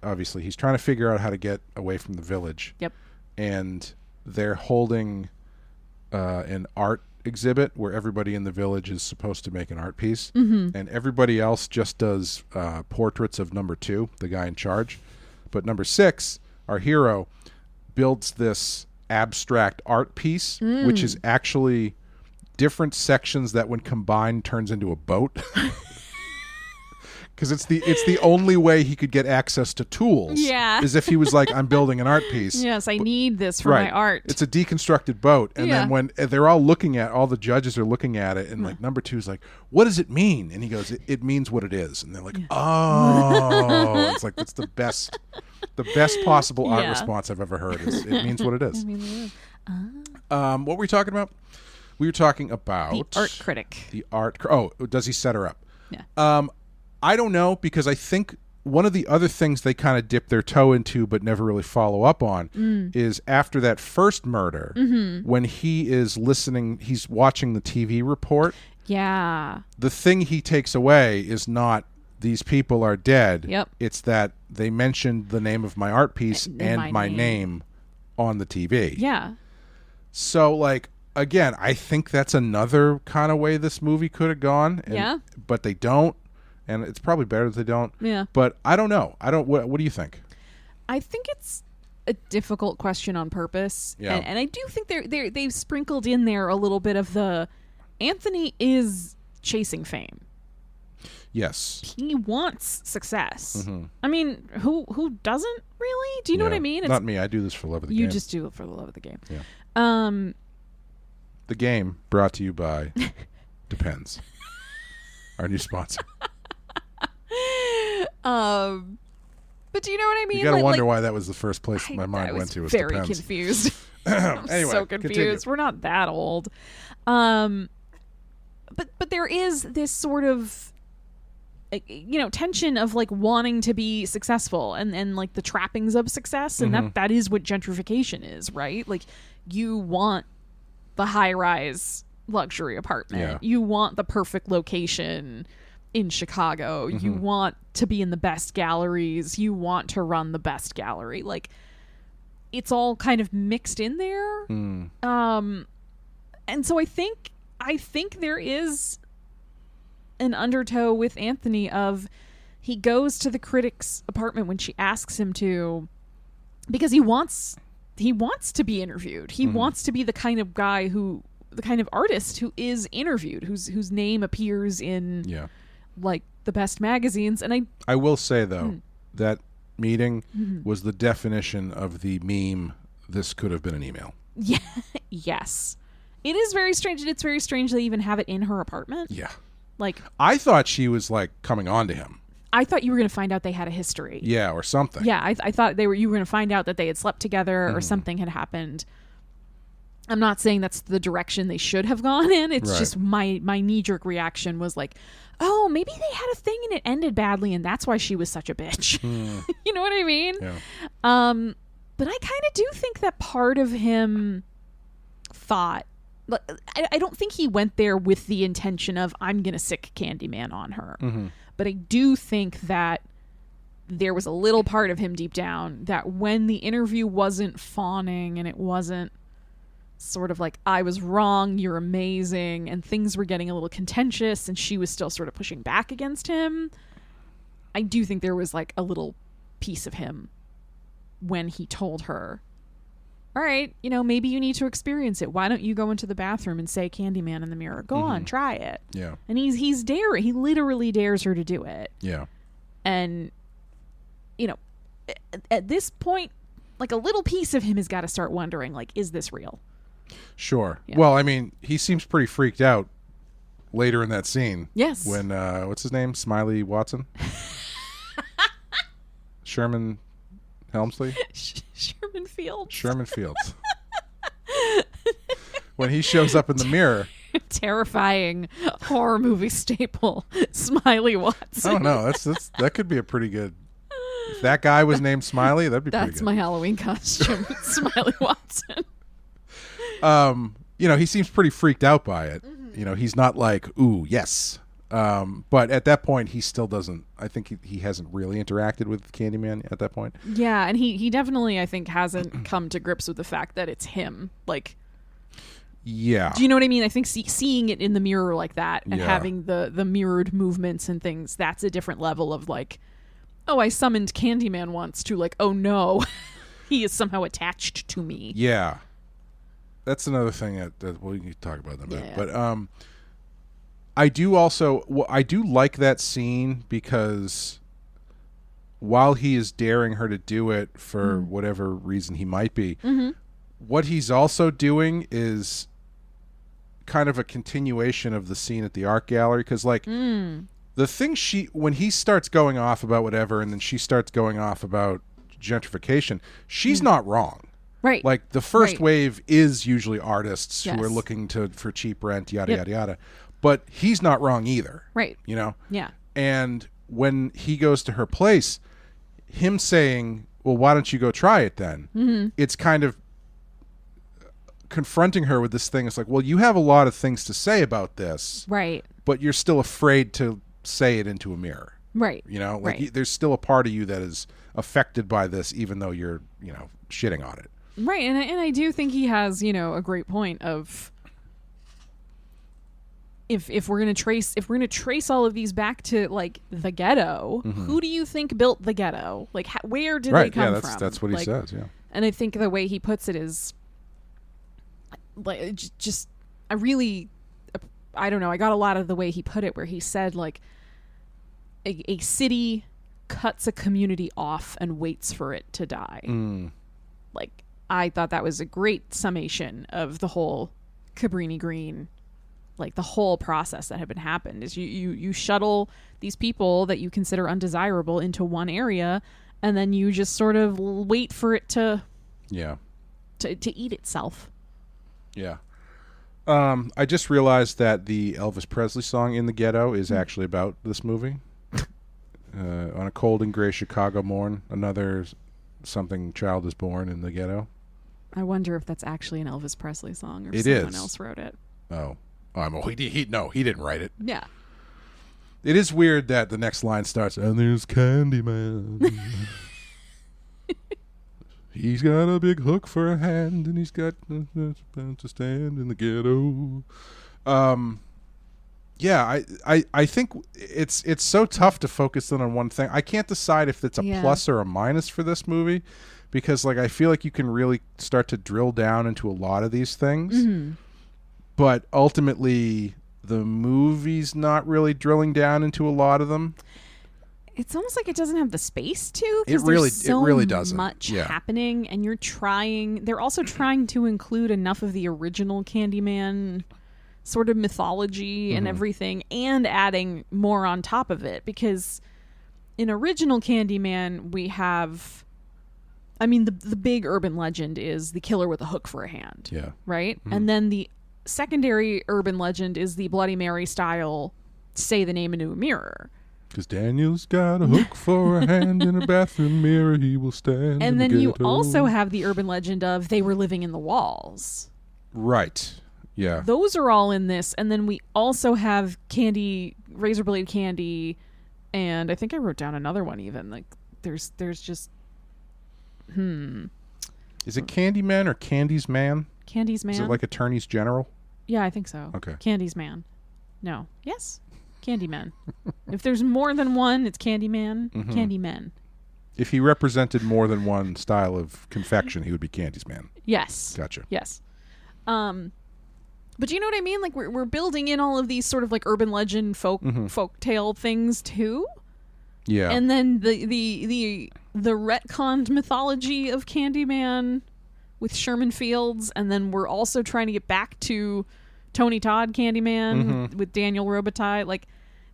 obviously he's trying to figure out how to get away from the village. Yep. And they're holding an art exhibit where everybody in the village is supposed to make an art piece, and everybody else just does portraits of number 2, the guy in charge. But number 6, our hero, builds this abstract art piece, which is actually different sections that when combined turns into a boat. Because it's the only way he could get access to tools. Yeah. Is if he was like, I'm building an art piece. Yes, I need this for my art. It's a deconstructed boat. And then when they're all the judges are looking at it, and like number 2 is like, what does it mean? And he goes, it means what it is. And they're like, oh. It's like, that's the best possible art response I've ever heard is, it means what it is. What were we talking about? We were talking about the art critic. Does he set her up? Yeah. I don't know, because I think one of the other things they kind of dip their toe into but never really follow up on is after that first murder, when he is he's watching the TV report. Yeah. The thing he takes away is not these people are dead. Yep. It's that they mentioned the name of my art piece and my name on the TV. Yeah. So, like, again, I think that's another kind of way this movie could have gone. But they don't. And it's probably better that they don't. Yeah. But I don't know. What do you think? I think it's a difficult question on purpose. Yeah. And I do think they've sprinkled in there a little bit of the Anthony is chasing fame. Yes. He wants success. I mean, who doesn't really? Do you know what I mean? Not me. I do this for the love of the game. You just do it for the love of the game. Yeah. The game brought to you by Depends. Our new sponsor. But do you know what I mean? You gotta wonder why that was the first place my mind went to. Was very Depends. Confused. I'm anyway, so confused. Continue. We're not that old. But there is this sort of tension of like wanting to be successful and like the trappings of success, and that is what gentrification is, right? Like you want the high-rise luxury apartment. Yeah. You want the perfect location in Chicago. You want to be in the best galleries. You want to run the best gallery. Like it's all kind of mixed in there. And so I think there is an undertow with Anthony of he goes to the critic's apartment when she asks him to, because he wants to be interviewed. He wants to be the kind of guy the kind of artist who is interviewed, whose name appears in like the best magazines. And I will say though, that meeting was the definition of the meme, this could have been an email. Yeah. Yes. It is very strange, and it's very strange they even have it in her apartment. Yeah. Like I thought she was like coming on to him. I thought you were going to find out they had a history. Yeah, or something. Yeah, I thought you were going to find out that they had slept together or something had happened. I'm not saying that's the direction they should have gone in. It's just my knee-jerk reaction was like, oh, maybe they had a thing and it ended badly and that's why she was such a bitch. You know what I mean? Yeah. But I kind of do think that part of him thought, I don't think he went there with the intention of, I'm going to sick Candyman on her. But I do think that there was a little part of him deep down that when the interview wasn't fawning and it wasn't sort of like, I was wrong, you're amazing, and things were getting a little contentious and she was still sort of pushing back against him, I do think there was like a little piece of him when he told her, all right, maybe you need to experience it. Why don't you go into the bathroom and say Candyman in the mirror? Go on, try it. Yeah. And he's daring. He literally dares her to do it. Yeah. And, at this point, like a little piece of him has got to start wondering, like, is this real? Sure. Yeah. Well, I mean, he seems pretty freaked out later in that scene. Yes. When, what's his name? Smiley Watson? Sherman Helmsley? Sherman Fields. Sherman Fields. When he shows up in the mirror. Terrifying horror movie staple, Smiley Watson. I don't know. That could be a pretty good. If that guy was named Smiley, that'd be pretty good. That's my Halloween costume, Smiley Watson. He seems pretty freaked out by it. He's not like, ooh, yes. But at that point, he still doesn't. I think he hasn't really interacted with Candyman at that point. Yeah, and he definitely, I think, hasn't come to grips with the fact that it's him. Like, yeah. Do you know what I mean? I think seeing it in the mirror like that and having the mirrored movements and things, that's a different level of like, oh, I summoned Candyman once, to like, oh no, he is somehow attached to me. Yeah. That's another thing that we can talk about in a bit. But I do like that scene because while he is daring her to do it for whatever reason he might be, what he's also doing is kind of a continuation of the scene at the art gallery, because like the thing when he starts going off about whatever and then she starts going off about gentrification, she's not wrong. Right. Like the first wave is usually artists who are looking for cheap rent, yada, yada, yada. But he's not wrong either. Right. Yeah. And when he goes to her place, him saying, well, why don't you go try it then? It's kind of confronting her with this thing. It's like, well, you have a lot of things to say about this. Right. But you're still afraid to say it into a mirror. Right. There's still a part of you that is affected by this, even though you're, shitting on it. Right. And I do think he has, a great point of, if we're gonna trace all of these back to like the ghetto, who do you think built the ghetto? Like, where did they come from? That's what he says. Yeah. And I think the way he puts it is like just I don't know. I got a lot of the way he put it, where he said like a city cuts a community off and waits for it to die. Like, I thought that was a great summation of the whole Cabrini Green. Like the whole process that had been happened is you shuttle these people that you consider undesirable into one area, and then you just sort of wait for it to eat itself. Yeah. I just realized that the Elvis Presley song "In the Ghetto" is actually about this movie. On a cold and gray Chicago morn, another something child is born in the ghetto. I wonder if that's actually an Elvis Presley song or It someone is. else wrote it. Oh, he didn't write it. Yeah. It is weird that the next line starts, and there's Candyman. He's got a big hook for a hand, and he's got to stand in the ghetto. Yeah, I think it's so tough to focus in on one thing. I can't decide if it's a plus or a minus for this movie, because like I feel like you can really start to drill down into a lot of these things, but ultimately the movie's not really drilling down into a lot of them. It's almost like it doesn't have the space to. It really doesn't. Much happening, and they're also trying to include enough of the original Candyman sort of mythology and everything, and adding more on top of it, because in original Candyman we have, I mean, the big urban legend is the killer with a hook for a hand. Yeah. Right? And then the secondary urban legend is the Bloody Mary style, say the name into a mirror. Because Daniel's got a hook for a hand in a bathroom mirror, he will stand. And then the you ghetto. also have the urban legend of they were living in the walls. Right. Yeah. Those are all in this. And then we also have Candy, Razor Blade Candy, and I think I wrote down another one even. Like there's just Is it Candyman or Candy's Man? Candy's Man. Is it like Attorneys General? Yeah, I think so. Okay. Candy's Man. No. Yes. Candyman. If there's more than one, it's Candyman. Candymen. If he represented more than one style of confection, he would be Candy's Man. Yes. Gotcha. Yes. But you know what I mean? Like we're building in all of these sort of like urban legend folk tale things too. Yeah. And then the retconned mythology of Candyman with Sherman Fields, and then we're also trying to get back to Tony Todd Candyman with Daniel Robitaille. Like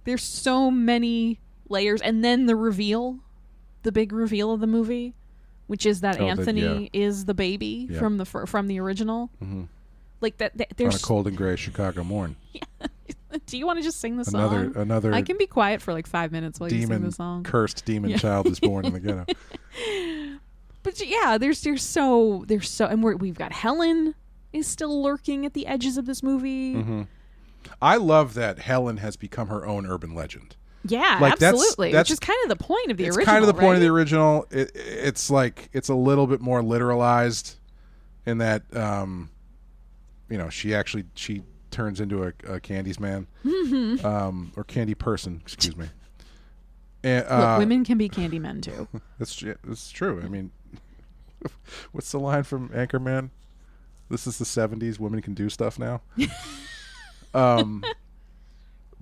there's so many layers, and then the reveal, the big reveal of the movie, which is that Anthony is the baby from the original. Like that there's on a cold and gray Chicago morn. Do you want to just sing the song? Another I can be quiet for like 5 minutes while you sing the song. Cursed demon child is born in the ghetto. But yeah, there's so and we've got Helen is still lurking at the edges of this movie. I love that Helen has become her own urban legend. Yeah, like, absolutely. Which is kind of the point of the original. It's kind of the point of the right? original. It's like it's a little bit more literalized in that she turns into a Candy's man or Candy person, excuse me. And, look, women can be candy men too. That's true. I mean, what's the line from Anchorman? This is the 70s. Women can do stuff now.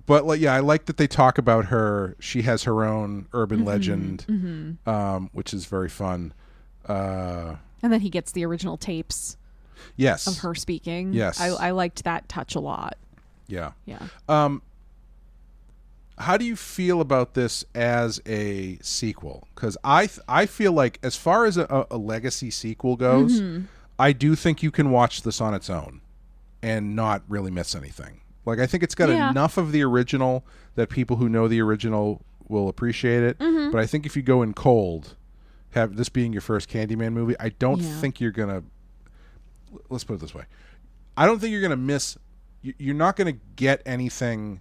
But like, yeah, I like that they talk about her. She has her own urban legend, which is very fun. And then he gets the original tapes. Yes. Of her speaking. Yes. I liked that touch a lot. Yeah. Yeah. How do you feel about this as a sequel? Because I feel like as far as a legacy sequel goes, I do think you can watch this on its own and not really miss anything. Like, I think it's got enough of the original that people who know the original will appreciate it. But I think if you go in cold, have this being your first Candyman movie, I don't think you're going to... Let's put it this way. I don't think you're going to miss... You're not going to get anything...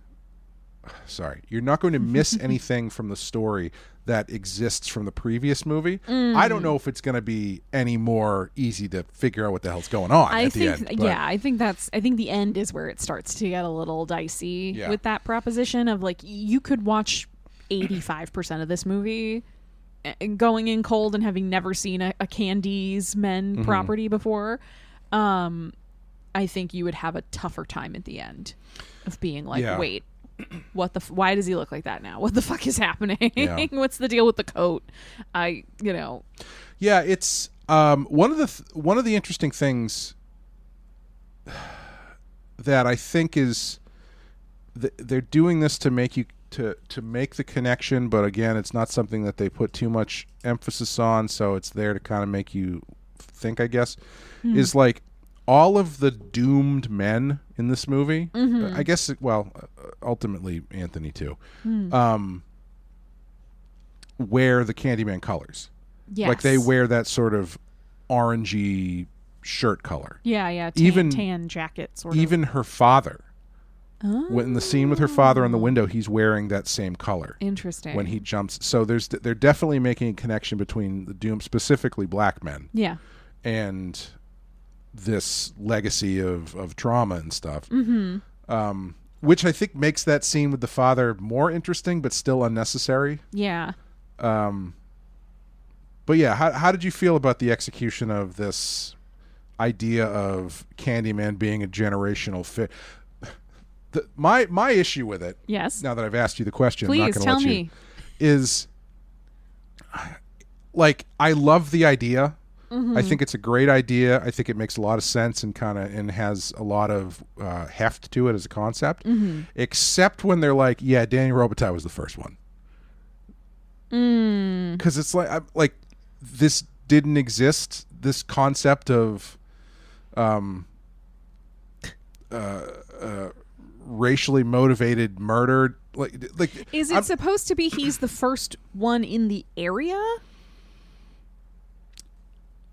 Sorry. You're not going to miss anything from the story that exists from the previous movie. I don't know if it's going to be any more easy to figure out what the hell's going on at the end. I think the end is where it starts to get a little dicey with that proposition of like, you could watch 85% of this movie going in cold and having never seen a Candy's Men property before. I think you would have a tougher time at the end of being like, wait, why does he look like that now? What the fuck is happening? What's the deal with the coat? Yeah, it's one of the interesting things that I think is they're doing this to make you to make the connection, but again, it's not something that they put too much emphasis on, so it's there to kind of make you think, I guess. Is like all of the doomed men in this movie, I guess, ultimately Anthony too, wear the Candyman colors. Yes. Like they wear that sort of orangey shirt color. Yeah. Tan jacket sort of. Even her father. When in the scene with her father on the window, he's wearing that same color. Interesting. When he jumps. So they're definitely making a connection between the Doom, specifically black men. Yeah. And this legacy of trauma and stuff. Mm-hmm. Which I think makes that scene with the father more interesting, but still unnecessary. Yeah. But yeah, how did you feel about the execution of this idea of Candyman being a generational fit? My issue with it, yes. Now that I've asked you the question, please I'm not going to tell let me. you, is like I love the idea. Mm-hmm. I think it's a great idea. I think it makes a lot of sense and has a lot of heft to it as a concept. Mm-hmm. Except when they're like, "Yeah, Danny Robitaille was the first one," because it's like this didn't exist. This concept of racially motivated murder, like is it supposed to be he's the first one in the area?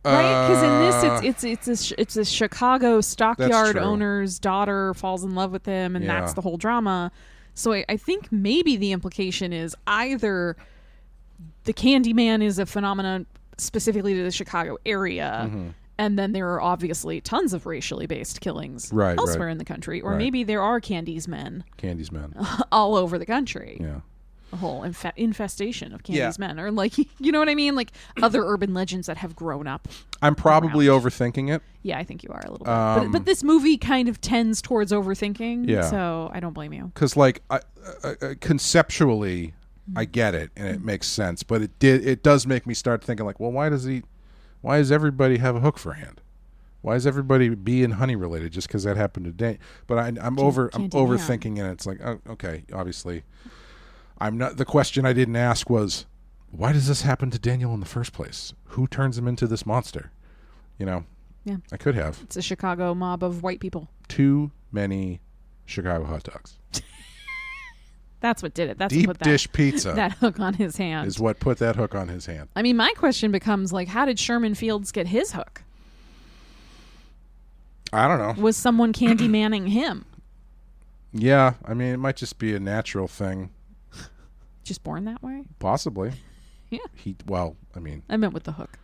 Right, because in this it's a Chicago stockyard owner's daughter falls in love with him, and that's the whole drama. So I think maybe the implication is either the Candyman is a phenomenon specifically to the Chicago area, and then there are obviously tons of racially based killings elsewhere in the country, or maybe there are Candy's men all over the country. Yeah. A whole infestation of Candy's men, or like, you know what I mean? Like other urban legends that have grown up. I'm probably overthinking it. Yeah, I think you are a little bit. But this movie kind of tends towards overthinking, so I don't blame you. Because like conceptually, I get it and it makes sense, but it does make me start thinking like, well, why does everybody have a hook for a hand? Why is everybody bee and honey related just because that happened today? But I'm overthinking it. It's like, oh, okay, obviously. I'm not. The question I didn't ask was, why does this happen to Daniel in the first place? Who turns him into this monster? You know. Yeah. I could have. It's a Chicago mob of white people. Too many Chicago hot dogs. That's what did it. That's deep what put dish pizza. That hook on his hand is what put that hook on his hand. I mean, my question becomes like, how did Sherman Fields get his hook? I don't know. Was someone Candymanning him? Yeah, I mean, it might just be a natural thing. Just born that way? Possibly. Yeah. I meant with the hook.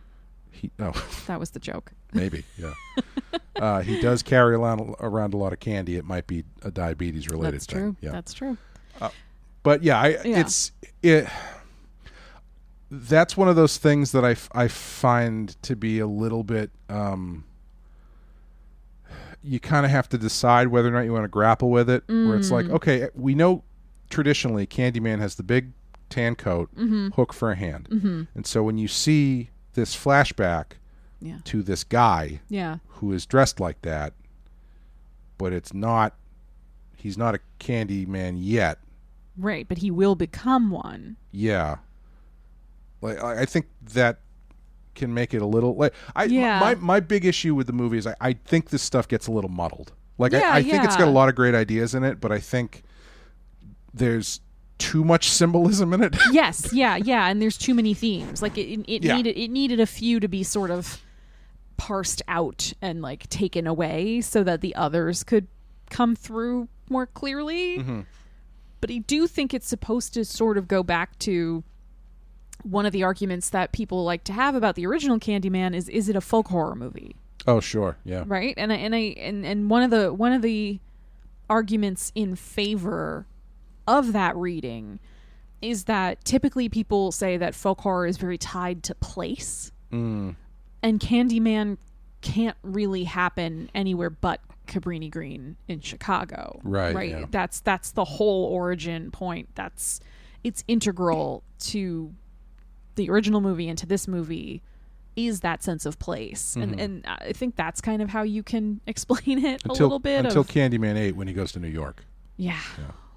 No. That was the joke. Maybe, yeah. He does carry around a lot of candy. It might be a diabetes related That's thing. True. Yeah. That's true. But yeah, that's one of those things that I find to be a little bit you kind of have to decide whether or not you want to grapple with it, where it's like, okay, we know traditionally Candyman has the big tan coat, hook for a hand. And so when you see this flashback to this guy who is dressed like that, but he's not a Candyman yet. Right, but he will become one. Yeah. Like I think that can make it a little like my big issue with the movie is I think this stuff gets a little muddled. Like I think it's got a lot of great ideas in it, but I think there's too much symbolism in it. Yes, yeah, and there's too many themes. Like it needed a few to be sort of parsed out and like taken away so that the others could come through more clearly. But I do think it's supposed to sort of go back to one of the arguments that people like to have about the original Candyman is it a folk horror movie? Oh, sure, yeah. Right? And one of the arguments in favor of that reading is that typically people say that folk horror is very tied to place. And Candyman can't really happen anywhere but Cabrini Green in Chicago. Right. Yeah. That's the whole origin point. It's integral to the original movie and to this movie is that sense of place. And I think that's kind of how you can explain it a little bit. Until Candyman 8 when he goes to New York. Yeah.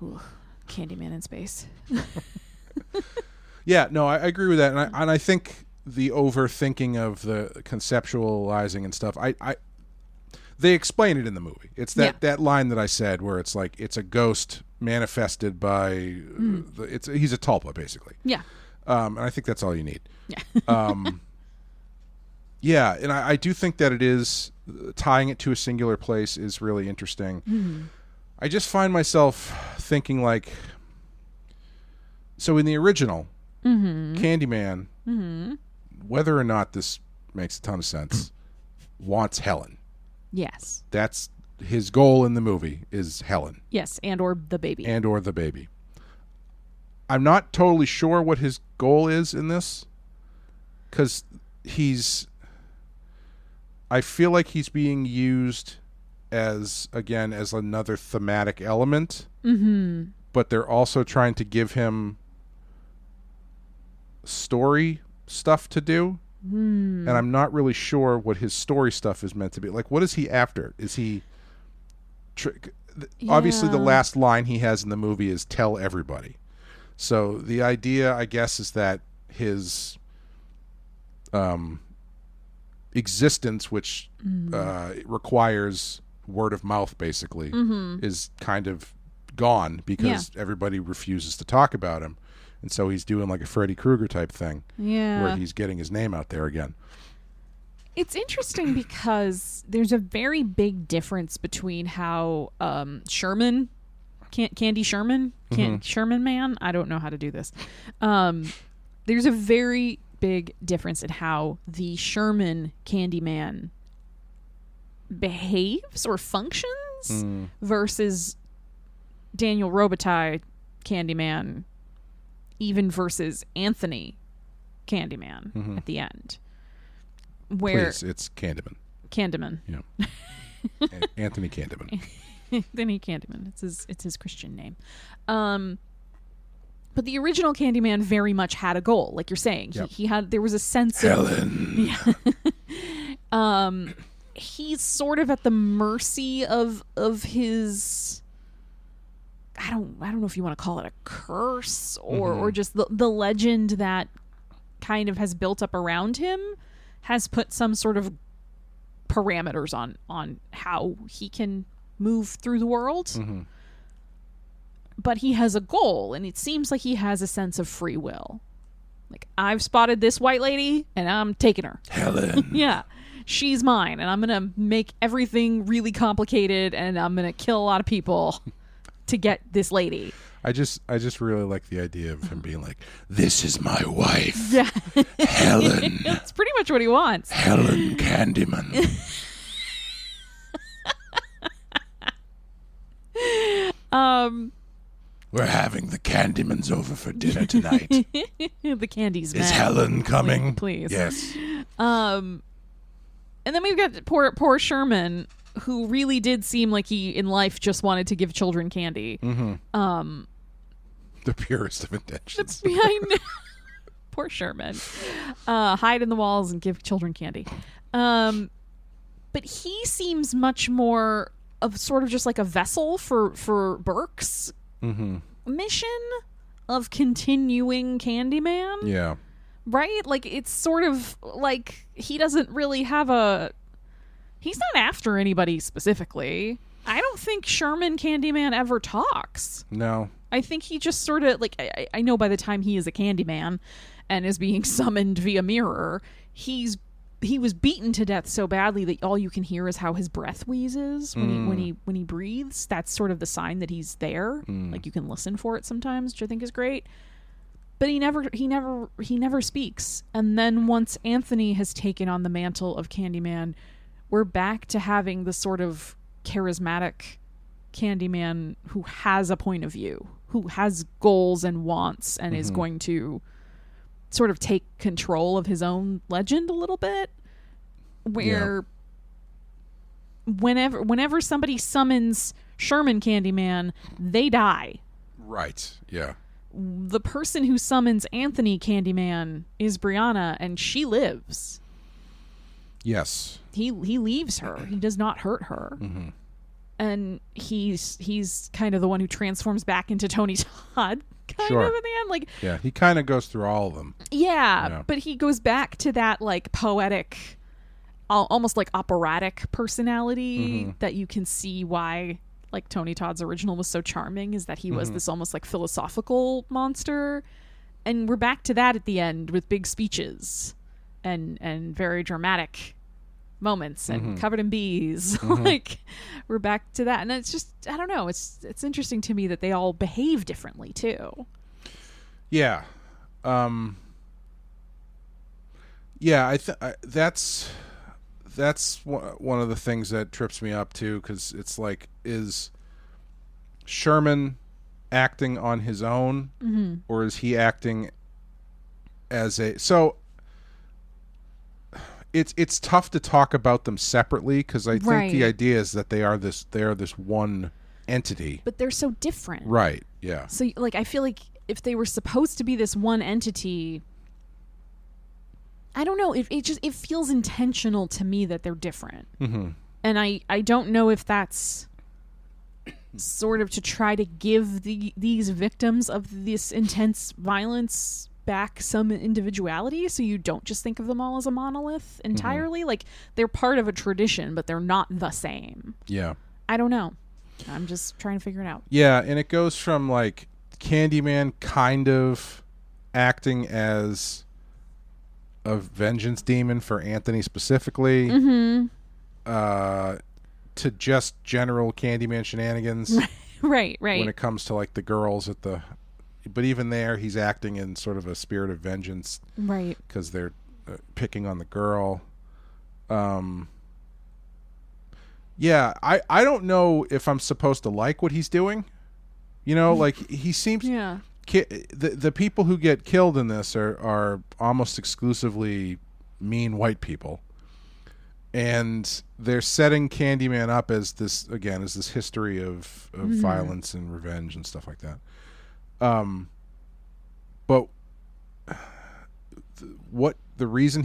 Ooh, Candyman in space. Yeah, no, I agree with that. And I think the overthinking of the conceptualizing and stuff, they explain it in the movie. It's that line that I said where it's like it's a ghost manifested by he's a tulpa basically. Yeah. And I think that's all you need. Yeah, and I do think that it is tying it to a singular place is really interesting. I just find myself thinking like, so in the original Candyman, whether or not this makes a ton of sense, wants Helen. Yes. That's his goal in the movie is Helen. Yes, and or the baby. I'm not totally sure what his goal is in this, because I feel like he's being used as another thematic element, but they're also trying to give him story stuff to do, and I'm not really sure what his story stuff is meant to be. Like, what is he after? Is he... Obviously, the last line he has in the movie is "tell everybody." So the idea, I guess, is that his existence, which requires word of mouth, basically, is kind of gone because everybody refuses to talk about him. And so he's doing like a Freddy Krueger type thing where he's getting his name out there again. It's interesting because there's a very big difference between how Sherman, Candy Sherman, Sherman Man, I don't know how to do this. There's a very big difference in how the Sherman Candyman behaves or functions versus Daniel Robitaille Candyman, even versus Anthony Candyman at the end. Where Please, it's Candyman. Yeah. Anthony Candyman. Anthony Candyman. It's his Christian name. But the original Candyman very much had a goal, like you're saying. There was a sense Helen. He's sort of at the mercy of his, I don't know if you want to call it a curse or just the legend that kind of has built up around him has put some sort of parameters on how he can move through the world. But he has a goal, and it seems like he has a sense of free will. Like, I've spotted this white lady, and I'm taking her. Helen. Yeah. She's mine, and I'm going to make everything really complicated, and I'm going to kill a lot of people to get this lady. I just really like the idea of him being like, "This is my wife, Yeah. Helen." That's pretty much what he wants. Helen Candyman. We're having the Candymans over for dinner tonight. The candy's Is mad. Helen coming? Please. Yes. And then we've got poor Sherman, who really did seem like he in life just wanted to give children candy. The purest of intentions. I know. Poor Sherman. Hide in the walls and give children candy. But he seems much more of sort of just like a vessel for Burke's mission of continuing Candyman. Yeah. Right? Like, it's sort of like he doesn't really have he's not after anybody specifically. I don't think Sherman Candyman ever talks. No. I think he just sort of, like, I know by the time he is a Candyman and is being summoned via mirror, he was beaten to death so badly that all you can hear is how his breath wheezes when he breathes. That's sort of the sign that he's there. Like, you can listen for it sometimes, which I think is great. But he never speaks. And then once Anthony has taken on the mantle of Candyman, we're back to having the sort of charismatic Candyman who has a point of view, who has goals and wants, and is going to sort of take control of his own legend a little bit. Where whenever somebody summons Sherman Candyman, they die. Right. Yeah. The person who summons Anthony Candyman is Brianna, and she lives. Yes. He leaves her. He does not hurt her. And he's kind of the one who transforms back into Tony Todd kind of at the end. Like, yeah, he kind of goes through all of them. Yeah, but he goes back to that, like, poetic, almost like operatic personality that you can see why, like, Tony Todd's original was so charming, is that he was this almost like philosophical monster. And we're back to that at the end with big speeches and very dramatic moments and covered in bees. Like, we're back to that. And it's just, I don't know. It's interesting to me that they all behave differently too. Yeah. Yeah, that's one of the things that trips me up too, because it's like, is Sherman acting on his own, or is he acting as a... So it's tough to talk about them separately, because I think the idea is that they are this one entity, but they're so different, right? Yeah. So like, I feel like if they were supposed to be this one entity, I don't know, it feels intentional to me that they're different. And I don't know if that's sort of to try to give these victims of this intense violence back some individuality, so you don't just think of them all as a monolith entirely. Like, they're part of a tradition, but they're not the same. Yeah. I don't know. I'm just trying to figure it out. Yeah, and it goes from like Candyman kind of acting as a vengeance demon for Anthony specifically, to just general Candyman shenanigans. Right. When it comes to like the girls at the... But even there, he's acting in sort of a spirit of vengeance. Right. Because they're picking on the girl. Yeah, I don't know if I'm supposed to like what he's doing. You know, like, he seems... Yeah. The people who get killed in this are almost exclusively mean white people. And they're setting Candyman up as this history of violence and revenge and stuff like that. But what the reason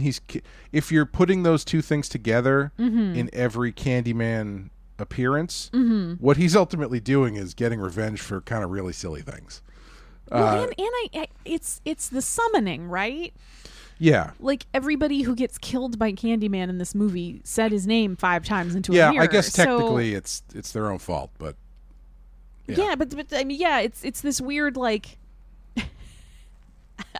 if you're putting those two things together in every Candyman appearance, what he's ultimately doing is getting revenge for kind of really silly things. Well, it's the summoning, right? Yeah. Like, everybody who gets killed by Candyman in this movie said his name 5 times into a mirror. Yeah, I guess technically it's their own fault, but... Yeah, but I mean, yeah, it's this weird, like...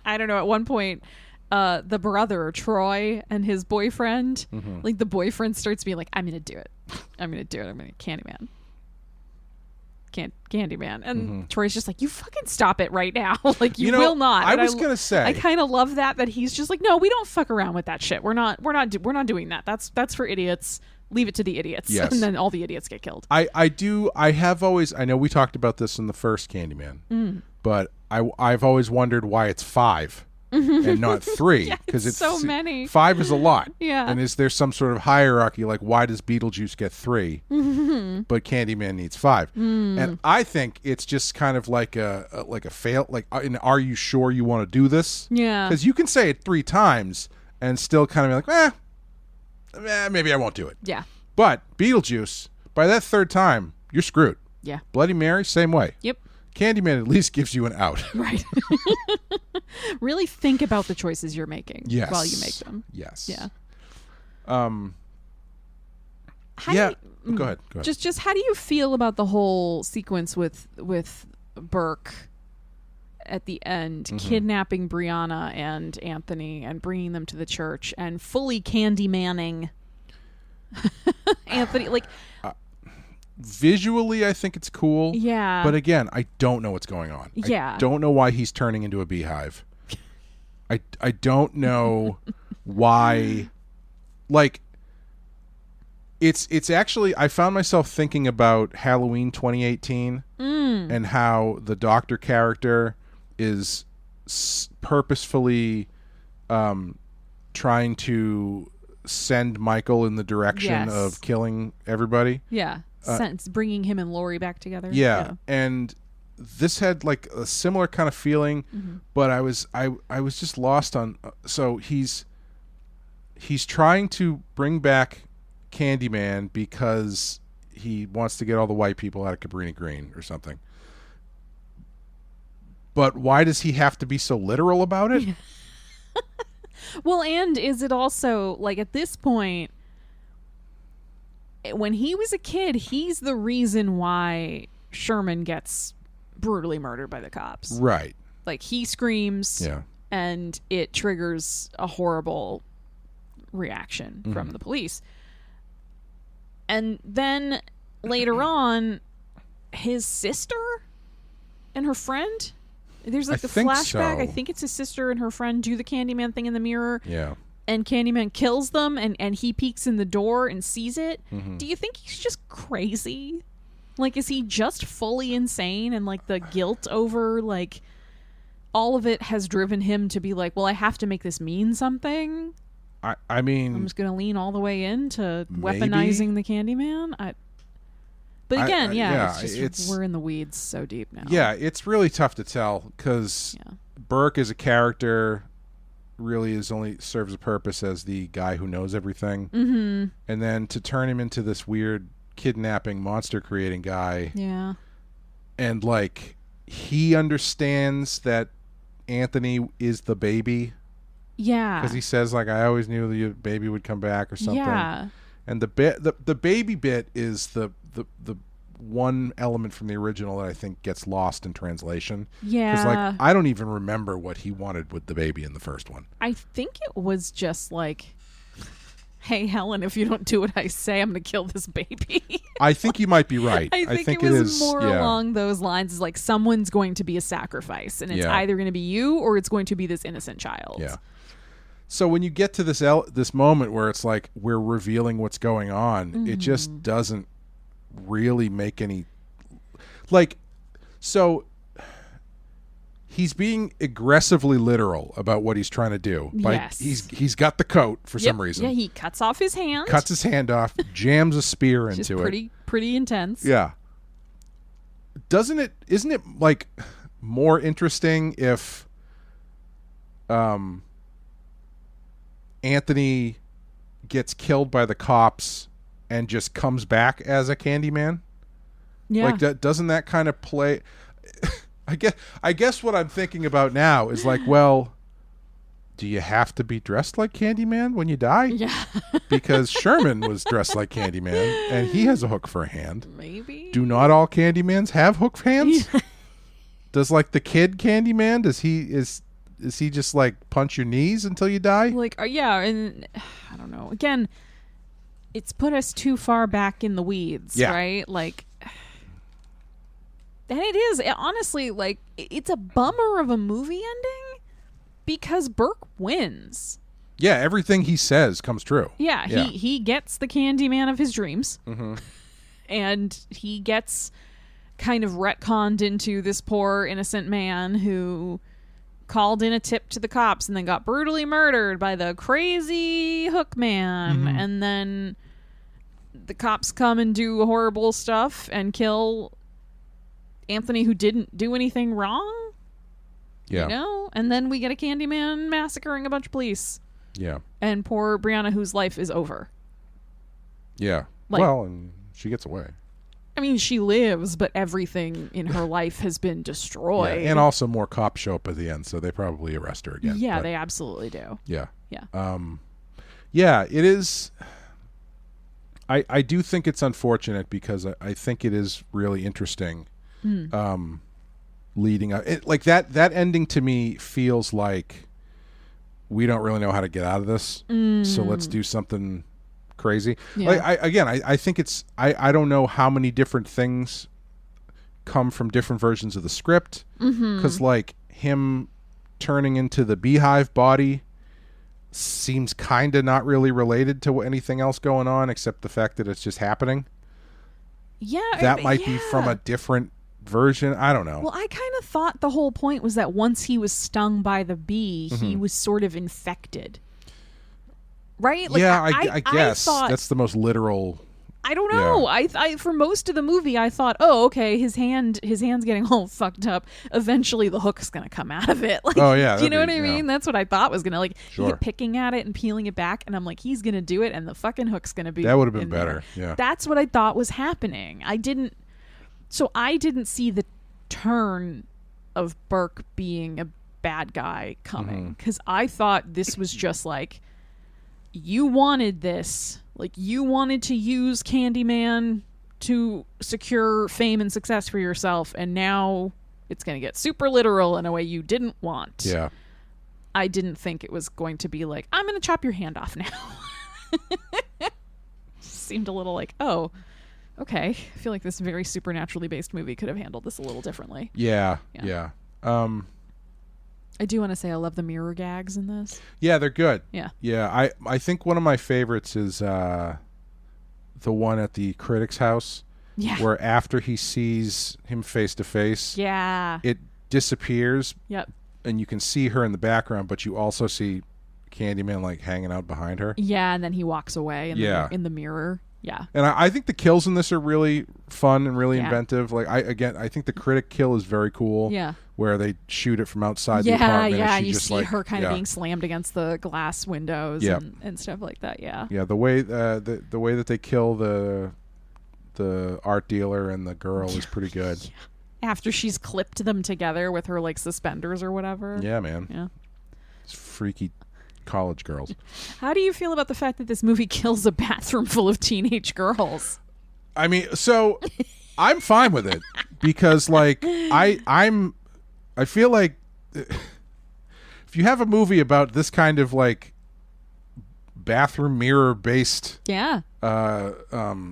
I don't know, at one point, the brother, Troy, and his boyfriend, like, the boyfriend starts being like, I'm going to do it. I'm going to Candyman. Candyman. And Troy's just like, you fucking stop it right now. Like, you will not. I was gonna say, I kind of love that he's just like, no, we don't fuck around with that shit. We're not doing that. That's for idiots. Leave it to the idiots. Yes. And then all the idiots get killed. I know we talked about this in the first Candyman, but I've always wondered why it's 5 and not 3, because it's so many. 5 is a lot. Yeah. And is there some sort of hierarchy, like, why does Beetlejuice get 3 but Candyman needs 5? And I think it's just kind of like a fail, like, are you sure you want to do this? Yeah. Because you can say it 3 times and still kind of be like, maybe I won't do it. Yeah. But Beetlejuice, by that 3rd time, you're screwed. Yeah. Bloody Mary, same way. Yep. Candyman at least gives you an out. Right. Really think about the choices you're making while you make them. Yes. Yeah. Go ahead. Just how do you feel about the whole sequence with Burke at the end, kidnapping Brianna and Anthony and bringing them to the church and fully Candymanning Anthony? Like, visually, I think it's cool. Yeah. But again, I don't know what's going on. Yeah. I don't know why he's turning into a beehive. I don't know why. Like, it's actually, I found myself thinking about Halloween 2018 and how the doctor character is purposefully trying to send Michael in the direction of killing everybody. Yeah. Bringing him and Laurie back together. Yeah. And this had like a similar kind of feeling, but I was just lost on. So he's trying to bring back Candyman because he wants to get all the white people out of Cabrini Green or something. But why does he have to be so literal about it? Well, and is it also like, at this point, when he was a kid, he's the reason why Sherman gets brutally murdered by the cops. Right. Like, he screams, and it triggers a horrible reaction from the police. And then later on, his sister and her friend, there's like the flashback. I think it's his sister and her friend do the Candyman thing in the mirror. Yeah. And Candyman kills them, and he peeks in the door and sees it. Do you think he's just crazy? Like, is he just fully insane, and like the guilt over like all of it has driven him to be like, well, I have to make this mean something? I mean, I'm just going to lean all the way into weaponizing the Candyman. But again, we're in the weeds so deep now. Yeah, it's really tough to tell because Burke as a character really only serves a purpose as the guy who knows everything. And then to turn him into this weird kidnapping, monster creating guy. Yeah. And like, he understands that Anthony is the baby. Yeah. Because he says, like, I always knew the baby would come back or something. Yeah. And the baby bit is the one element from the original that I think gets lost in translation. Yeah. Because, like, I don't even remember what he wanted with the baby in the first one. I think it was just like, hey, Helen, if you don't do what I say, I'm going to kill this baby. I think you might be right. I think it was more along those lines. Is like, someone's going to be a sacrifice, and it's either going to be you or it's going to be this innocent child. Yeah. So when you get to this moment where it's like we're revealing what's going on, it just doesn't really make any, like, so he's being aggressively literal about what he's trying to do. Yes. He's got the coat for some reason. Yeah, he cuts off his hand. Cuts his hand off, jams a spear into it. Pretty intense. Yeah. Isn't it like more interesting if Anthony gets killed by the cops and just comes back as a Candyman? Yeah. Like, doesn't that kind of play? I guess what I'm thinking about now is like, well, do you have to be dressed like Candyman when you die? Yeah. Because Sherman was dressed like Candyman, and he has a hook for a hand. Maybe. Do not all Candymans have hook hands? Yeah. Does, like, the kid Candyman, is he just like punch your knees until you die? Like, yeah, and I don't know. Again, it's put us too far back in the weeds, right? Like, and it is honestly like it's a bummer of a movie ending because Burke wins. Yeah, everything he says comes true. Yeah. He gets the Candyman of his dreams, and he gets kind of retconned into this poor innocent man who called in a tip to the cops and then got brutally murdered by the crazy hook man. And then the cops come and do horrible stuff and kill Anthony, who didn't do anything wrong. Yeah. You know? And then we get a Candyman massacring a bunch of police. Yeah. And poor Brianna, whose life is over. Yeah. Like, well, and she gets away. I mean, she lives, but everything in her life has been destroyed. Yeah, and also more cops show up at the end, so they probably arrest her again. Yeah, they absolutely do. Yeah. Yeah. Yeah, it is. I do think it's unfortunate because I think it is really interesting. Leading up, like that ending to me feels like we don't really know how to get out of this, so let's do something crazy. Like, I think it's I don't know how many different things come from different versions of the script, because like him turning into the beehive body seems kind of not really related to anything else going on except the fact that it's just happening. Yeah, that might be from a different version. I don't know. Well, I kind of thought the whole point was that once he was stung by the bee, he was sort of infected. Right? Like, yeah, I guess that's the most literal. I don't know. Yeah. I for most of the movie, I thought, oh, okay, his hand's getting all fucked up. Eventually, the hook's gonna come out of it. Like, do you know what I mean? That's what I thought was gonna he kept picking at it and peeling it back, and I'm like, he's gonna do it, and the fucking hook's gonna be. That would have been better. Yeah, that's what I thought was happening. I didn't see the turn of Burke being a bad guy coming, because I thought this was just like, you wanted this. Like, you wanted to use Candyman to secure fame and success for yourself, and now it's going to get super literal in a way you didn't want. Yeah. I didn't think it was going to be like, I'm going to chop your hand off now. Seemed a little like, oh, okay. I feel like this very supernaturally based movie could have handled this a little differently. Yeah. I do want to say I love the mirror gags in this. Yeah, they're good. Yeah. Yeah, I think one of my favorites is the one at the critic's house. Yeah. Where after he sees him face to face, Yeah. it disappears. Yep. And you can see her in the background, but you also see Candyman like hanging out behind her. Yeah, and then he walks away in the mirror. Yeah. And I think the kills in this are really fun and really Yeah. inventive. Like I think the critic kill is very cool. Yeah. Where they shoot it from outside the apartment. Yeah, and you just see like, her kind of being slammed against the glass windows Yep. and stuff like that. Yeah. Yeah, the way the way that they kill the art dealer and the girl is pretty good. After she's clipped them together with her like suspenders or whatever. Yeah, man. Yeah. It's freaky college girls. How do you feel about the fact that this movie kills a bathroom full of teenage girls? I mean, so I'm fine with it because like I feel like if you have a movie about this kind of like bathroom mirror based Yeah.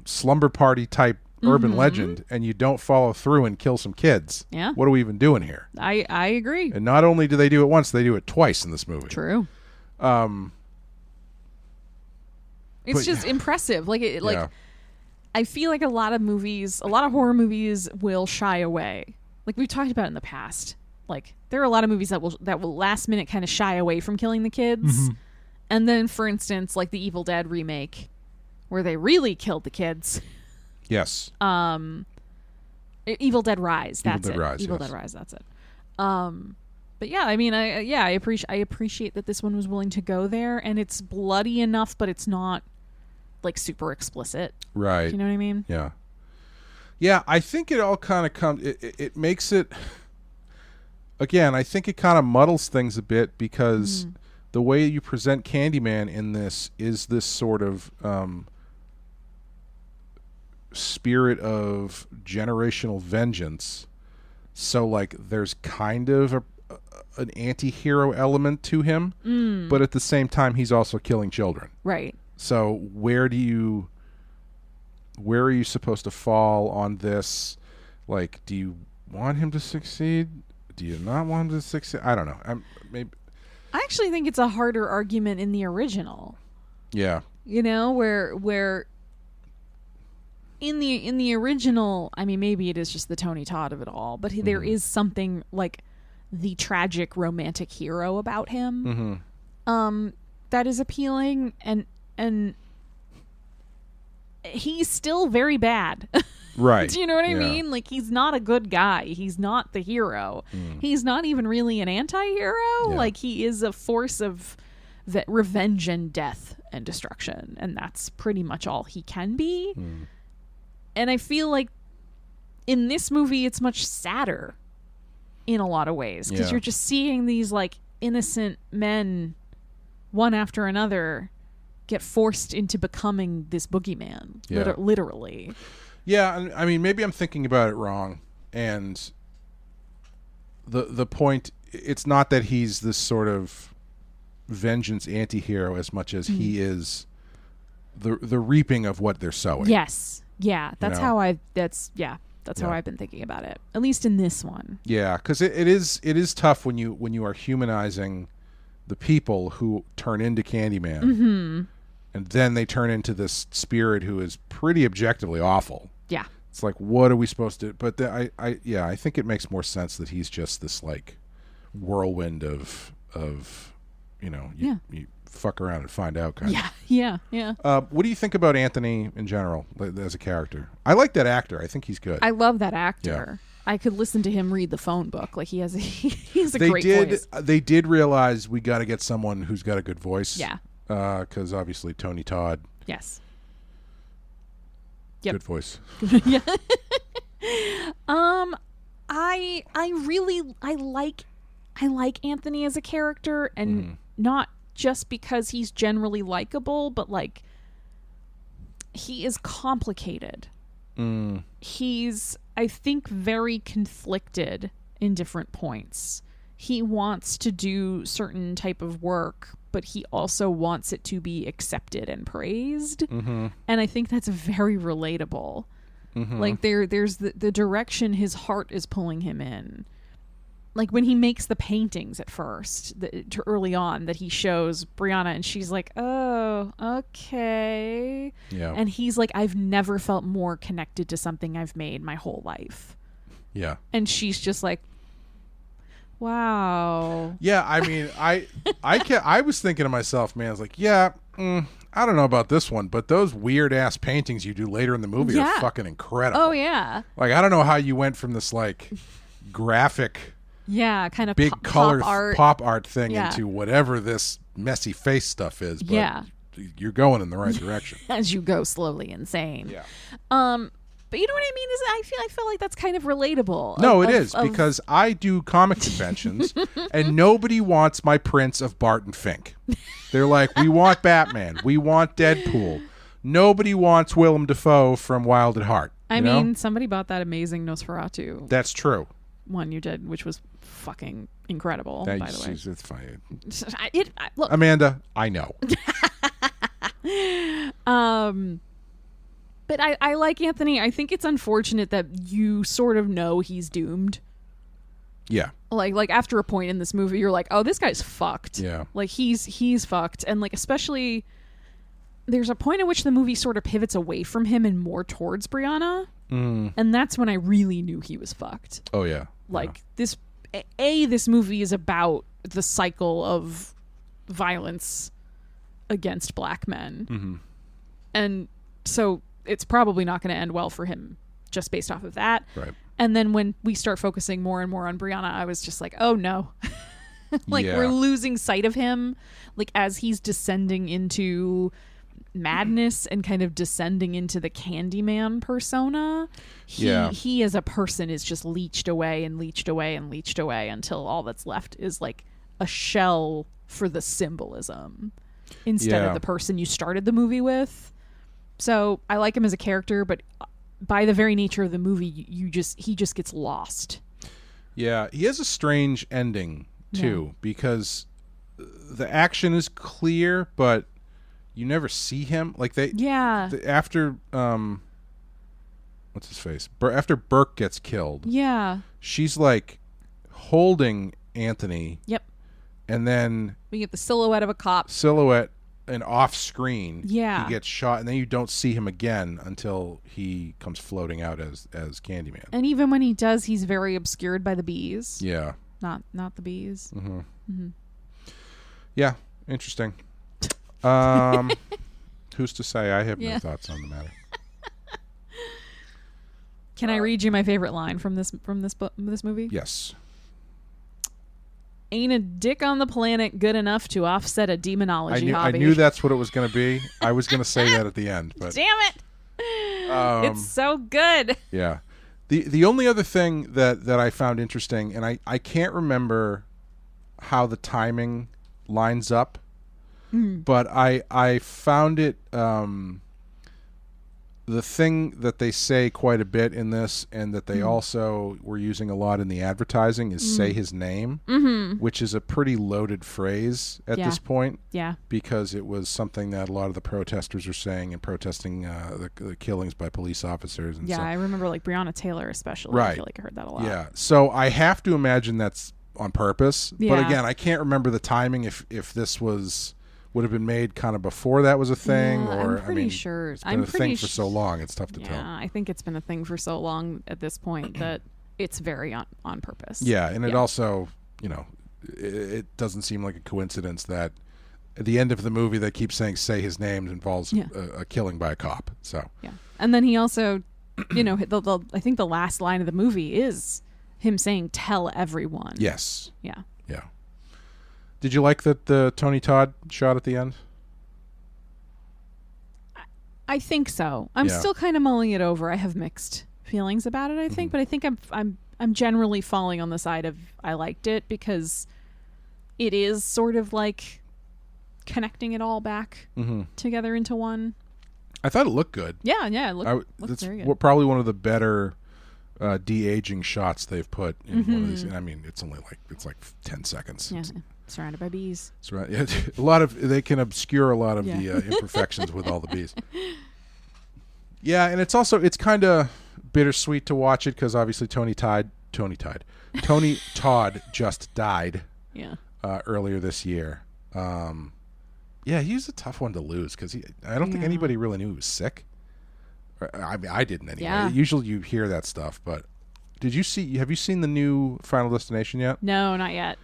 slumber party type urban legend and you don't follow through and kill some kids. Yeah. What are we even doing here? I agree. And not only do they do it once, they do it twice in this movie. True. It's just impressive. Yeah. I feel like a lot of horror movies will shy away. Like we've talked about in the past. Like there are a lot of movies that will last minute kind of shy away from killing the kids. Mm-hmm. And then for instance, like the Evil Dead remake where they really killed the kids. Yes. Evil Dead Rise, that's Evil Dead it. Rise, Evil yes. Dead Rise, that's it. But yeah, I mean, I appreciate that this one was willing to go there, and it's bloody enough, but it's not like super explicit. Right. Do you know what I mean? Yeah. Yeah, I think it all kind of comes. It makes it. Again, I think it kind of muddles things a bit because the way you present Candyman in this is this sort of spirit of generational vengeance. So, like, there's kind of an anti-hero element to him, but at the same time, he's also killing children. Right. So, where are you supposed to fall on this? Like, do you want him to succeed? Do you not want him to succeed? I don't know. Maybe. I actually think it's a harder argument in the original. Yeah. You know, where in the original, I mean, maybe it is just the Tony Todd of it all, but there is something like the tragic romantic hero about him that is appealing, and he's still very bad. Right. Do you know what I mean? Like, he's not a good guy. He's not the hero. He's not even really an anti-hero. Yeah. Like, he is a force of revenge and death and destruction, and that's pretty much all he can be. And I feel like in this movie, it's much sadder in a lot of ways because you're just seeing these like innocent men, one after another, get forced into becoming this boogeyman, literally. Yeah, I mean, maybe I'm thinking about it wrong. And the point, it's not that he's this sort of vengeance anti-hero as much as he is the reaping of what they're sowing. Yes. Yeah, that's You know? how I've been thinking about it. At least in this one. Yeah, because it is tough when you are humanizing the people who turn into Candyman, and then they turn into this spirit who is pretty objectively awful. Yeah. It's like, what are we supposed to? But I think it makes more sense that he's just this like whirlwind of you fuck around and find out kind of. Yeah. What do you think about Anthony in general as a character? I like that actor. I think he's good. I love that actor. I could listen to him read the phone book. Like, he has a great voice. They did realize we got to get someone who's got a good voice. Yeah. Because obviously Tony Todd. Yes. Yep. Good voice. Yeah. I like Anthony as a character, and not just because he's generally likable, but like he is complicated. He's, I think, very conflicted in different points. He wants to do certain type of work, but he also wants it to be accepted and praised. Mm-hmm. And I think that's very relatable. Mm-hmm. Like there's the direction his heart is pulling him in. Like when he makes the paintings at first, early on, that he shows Brianna, and she's like, oh, okay. Yeah. And he's like, I've never felt more connected to something I've made my whole life. Yeah. And she's just like, wow. Yeah, I mean, I was thinking to myself, man, I was like, yeah, I don't know about this one, but those weird ass paintings you do later in the movie are fucking incredible. Oh yeah. Like, I don't know how you went from this like graphic, kind of big color pop art thing into whatever this messy face stuff is. But you're going in the right direction as you go slowly insane. Yeah. But you know what I mean? Is I feel like that's kind of relatable. No, it is, because I do comic conventions and nobody wants my prints of Barton Fink. They're like, we want Batman, we want Deadpool. Nobody wants Willem Dafoe from Wild at Heart. I mean, somebody bought that amazing Nosferatu. That's true. One you did, which was fucking incredible, by the way. It's funny. Look, Amanda, I know. But I like Anthony. I think it's unfortunate that you sort of know he's doomed. Yeah. Like after a point in this movie, you're like, oh, this guy's fucked. Yeah. Like he's fucked. And like, especially there's a point at which the movie sort of pivots away from him and more towards Brianna. And that's when I really knew he was fucked. Oh yeah. Like this movie is about the cycle of violence against black men. Mm-hmm. And so it's probably not going to end well for him just based off of that. Right. And then when we start focusing more and more on Brianna, I was just like, oh no. We're losing sight of him, like as he's descending into madness and kind of descending into the Candyman persona. He as a person is just leached away and leached away and leached away until all that's left is like a shell for the symbolism instead of the person you started the movie with. So I like him as a character, but by the very nature of the movie, he just gets lost. Yeah, he has a strange ending too, because the action is clear, but you never see him. Like after what's his face? After Burke gets killed. Yeah, she's like holding Anthony. Yep. And then we get the silhouette of a cop. And off screen, he gets shot, and then you don't see him again until he comes floating out as Candyman. And even when he does, he's very obscured by the bees. Yeah, not the bees. Mm-hmm. Mm-hmm. Yeah, interesting. Who's to say? I have no thoughts on the matter. Can I read you my favorite line from this movie? Yes. Ain't a dick on the planet good enough to offset a demonology hobby. I knew that's what it was going to be. I was going to say that at the end, but damn it, it's so good. Yeah. The only other thing that I found interesting, and I can't remember how the timing lines up, but I found it. The thing that they say quite a bit in this, and that they also were using a lot in the advertising, is say his name, which is a pretty loaded phrase at this point. Yeah. Because it was something that a lot of the protesters are saying and protesting the killings by police officers. And I remember like Breonna Taylor especially. Right. I feel like I heard that a lot. Yeah. So I have to imagine that's on purpose. Yeah. But again, I can't remember the timing if this would have been made kind of before that was a thing, or I'm pretty sure it's been a thing for so long, it's tough to tell. Yeah, I think it's been a thing for so long at this point that it's very on purpose. Yeah, and it also, it doesn't seem like a coincidence that at the end of the movie they keep saying "say his name" involves a killing by a cop. So yeah, and then he also, I think the last line of the movie is him saying "tell everyone." Yes. Yeah. Yeah. Did you like the Tony Todd shot at the end? I think so. I'm still kind of mulling it over. I have mixed feelings about it, I think, but I think I'm generally falling on the side of I liked it because it is sort of like connecting it all back together into one. I thought it looked good. Yeah, it looked very good. Probably one of the better de-aging shots they've put in one of these. And I mean, it's like 10 seconds. Yeah, surrounded by bees. It's right. Yeah, they can obscure a lot of the imperfections with all the bees. Yeah, and it's kind of bittersweet to watch it because obviously Tony Todd just died. Yeah. Earlier this year. Yeah, he was a tough one to lose because I don't think anybody really knew he was sick. I mean, I didn't anyway. Yeah. Usually you hear that stuff, but have you seen the new Final Destination yet? No, not yet.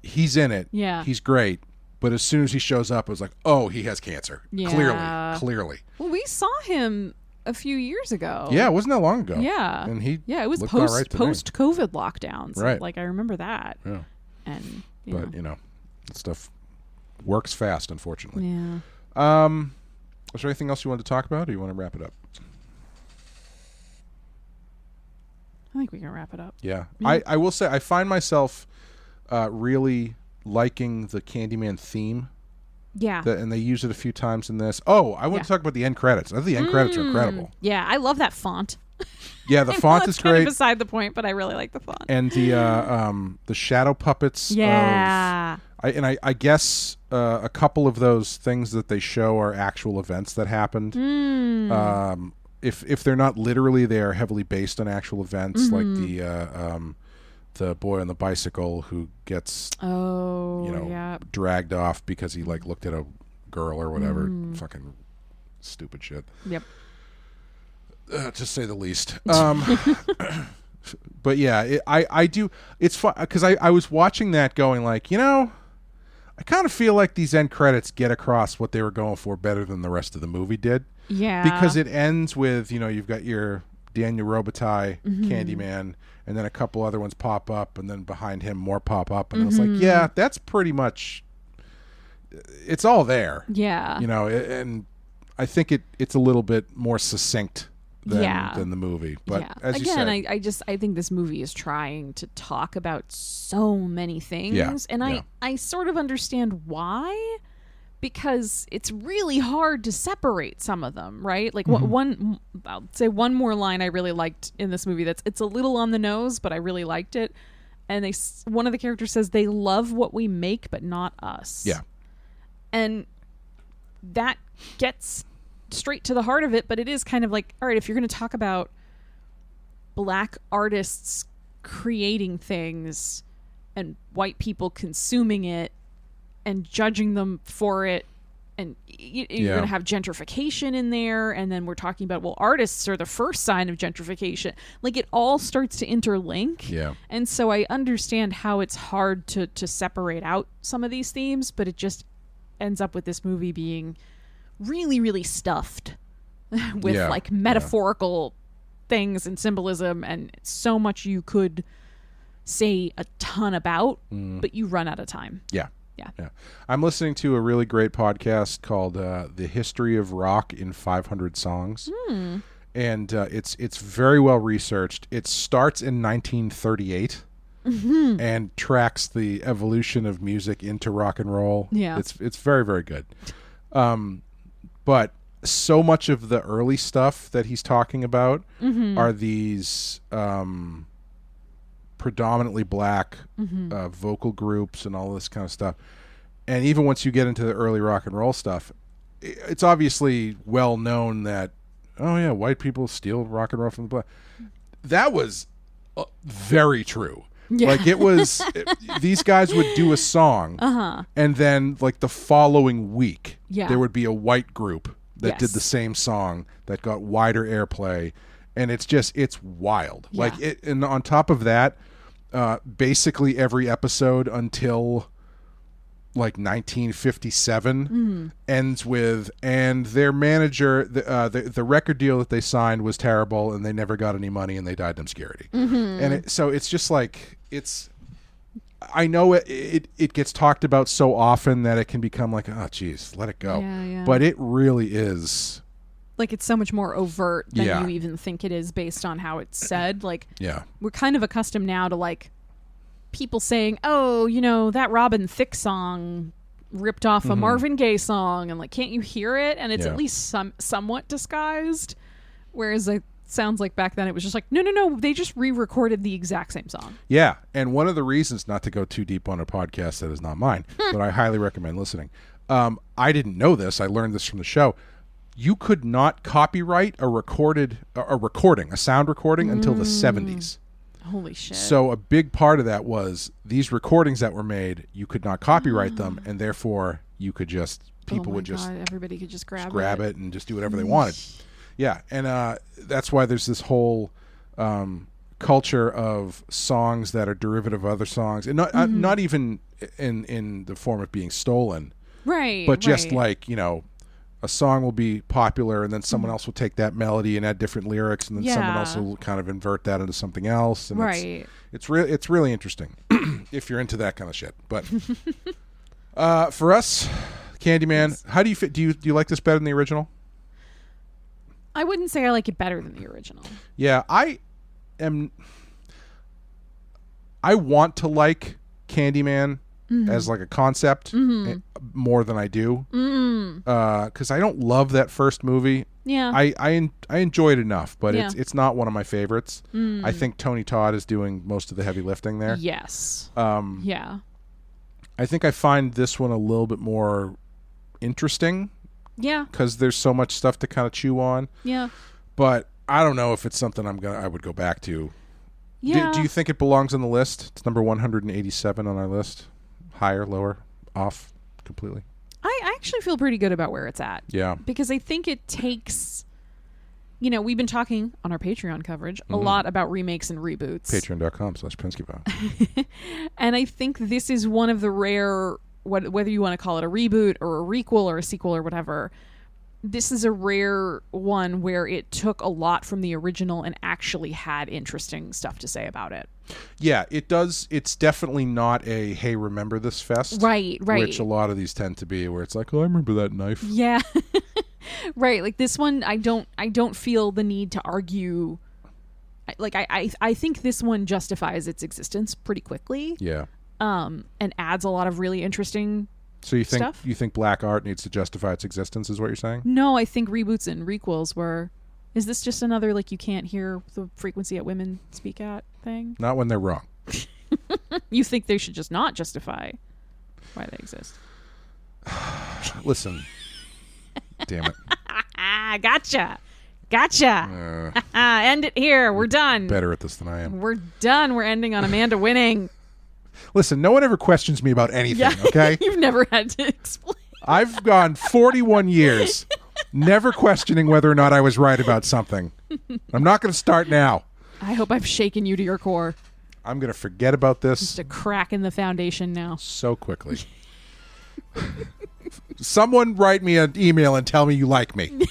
He's in it. Yeah. He's great. But as soon as he shows up, it was like, oh, he has cancer. Yeah. Clearly. Well, we saw him a few years ago. Yeah, it wasn't that long ago. Yeah. And it was looked all right to me. post COVID lockdowns. Right. Like I remember that. Yeah. And But that stuff works fast, unfortunately. Yeah. Was there anything else you wanted to talk about, or do you want to wrap it up? I think we can wrap it up. Yeah. I will say I find myself really liking the Candyman theme. Yeah. And they use it a few times in this. Oh, I want to talk about the end credits. I think the end credits are incredible. Yeah, I love that font. Yeah, the font is kind great. of beside the point, but I really like the font. And the shadow puppets. Yeah. I guess a couple of those things that they show are actual events that happened. If they're not literally, they are heavily based on actual events, like the boy on the bicycle who gets dragged off because he looked at a girl or whatever. Fucking stupid shit. Yep. To say the least. But yeah, I do. It's fun because I was watching that going I kind of feel like these end credits get across what they were going for better than the rest of the movie did. Yeah. Because it ends with, you've got your Daniel Robitaille, Candyman, and then a couple other ones pop up, and then behind him more pop up. And I was like, yeah, that's pretty much, it's all there. Yeah. And I think it's a little bit more succinct than the movie. But as you said, I think this movie is trying to talk about so many things. Yeah. And I sort of understand why. Because it's really hard to separate some of them, right? Like I'll say one more line I really liked in this movie. It's a little on the nose, but I really liked it. And one of the characters says they love what we make, but not us. Yeah, and that gets straight to the heart of it. But it is kind of like, all right, if you're going to talk about black artists creating things and white people consuming it and judging them for it, and you're going to have gentrification in there, and then we're talking about, well, artists are the first sign of gentrification. Like, it all starts to interlink. Yeah. And so I understand how it's hard to separate out some of these themes, but it just ends up with this movie being really, really stuffed with metaphorical things and symbolism, and so much you could say a ton about, but you run out of time. Yeah. I'm listening to a really great podcast called The History of Rock in 500 Songs. And it's very well researched. It starts in 1938 and tracks the evolution of music into rock and roll. Yeah. It's very, very good. But so much of the early stuff that he's talking about are these predominantly black vocal groups and all this kind of stuff. And even once you get into the early rock and roll stuff, it's obviously well known that, white people steal rock and roll from the black. That was very true. Yeah. Like, it was, these guys would do a song, and then the following week, there would be a white group that did the same song that got wider airplay. And it's wild. Yeah. And on top of that, basically every episode until 1957 ends with, and their manager, the record deal that they signed was terrible, and they never got any money, and they died in obscurity. And so it's just I know it gets talked about so often that it can become oh geez, let it go. Yeah. But it really is. It's so much more overt than you even think it is based on how it's said. We're kind of accustomed now to people saying, oh, that Robin Thicke song ripped off a Marvin Gaye song, and can't you hear it? And it's at least somewhat disguised. Whereas sounds like back then it was just like, no, they just re-recorded the exact same song. Yeah, and one of the reasons, not to go too deep on a podcast that is not mine, but I highly recommend listening. I didn't know this. I learned this from the show. You could not copyright a sound recording until the 70s. Holy shit. So a big part of that was these recordings that were made, you could not copyright them, and therefore you could just, everybody could just grab it and just do whatever they wanted. Yeah, and that's why there's this whole culture of songs that are derivative of other songs, and not even in the form of being stolen, right? But just like, you know, a song will be popular, and then someone else will take that melody and add different lyrics, and then someone else will kind of invert that into something else. And it's really interesting if you're into that kind of shit. But for us, Candyman, how do you fit? Do you like this better than the original? I wouldn't say I like it better than the original. Yeah, I want to like Candyman as like a concept more than I do, because I don't love that first movie. Yeah, I enjoyed it enough, but it's not one of my favorites. I think Tony Todd is doing most of the heavy lifting there. Yes. Yeah. I think I find this one a little bit more interesting. Yeah, because there's so much stuff to kind of chew on. Yeah, but I don't know if it's something I would go back to. Yeah. Do you think it belongs on the list? It's number 187 on our list. Higher, lower, off, completely. I actually feel pretty good about where it's at. Yeah, because I think it takes. You know, we've been talking on our Patreon coverage a lot about remakes and reboots. Patreon.com/PenskyPod. And I think this is one of the rare. Whether you want to call it a reboot or a requel or a sequel or whatever, this is a rare one where it took a lot from the original and actually had interesting stuff to say about it. Yeah, it does. It's definitely not a, hey, remember this fest? Right. Which a lot of these tend to be, where it's like, oh, I remember that knife. Yeah. Right. Like this one, I don't feel the need to argue. Like I think this one justifies its existence pretty quickly. Yeah. And adds a lot of really interesting stuff. You think black art needs to justify its existence, is what you're saying? No, I think reboots and requels were. Is this just another like you can't hear the frequency at women speak at thing? Not when they're wrong. You think they should just not justify why they exist? Listen, damn it! Gotcha. End it here. We're done. Better at this than I am. We're done. We're ending on Amanda winning. Listen, no one ever questions me about anything, okay? You've never had to explain. I've gone 41 years never questioning whether or not I was right about something. I'm not going to start now. I hope I've shaken you to your core. I'm going to forget about this. Just a crack in the foundation now. So quickly. Someone write me an email and tell me you like me.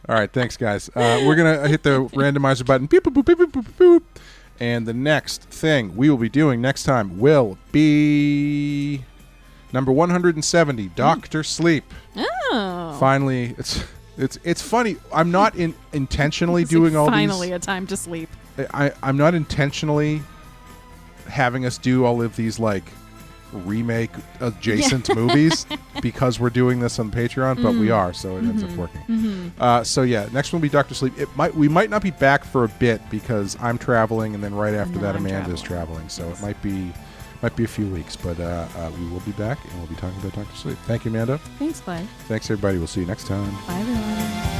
All right, thanks, guys. We're going to hit the randomizer button. Beep, boop, boop, beep, boop, boop, boop. And the next thing we will be doing next time will be number 170, Dr. Sleep. Oh. Finally, it's funny. I'm not intentionally doing all finally a time to sleep. I'm not intentionally having us do all of these like remake adjacent movies because we're doing this on Patreon, but we are, so it ends up working. So yeah, next one will be Dr. Sleep. We might not be back for a bit because I'm traveling, and then right after that Amanda's traveling, so it might be a few weeks, but we will be back and we'll be talking about Dr. Sleep. Thank you, Amanda. Thanks, Clay. Thanks, everybody. We'll see you next time. Bye, everyone.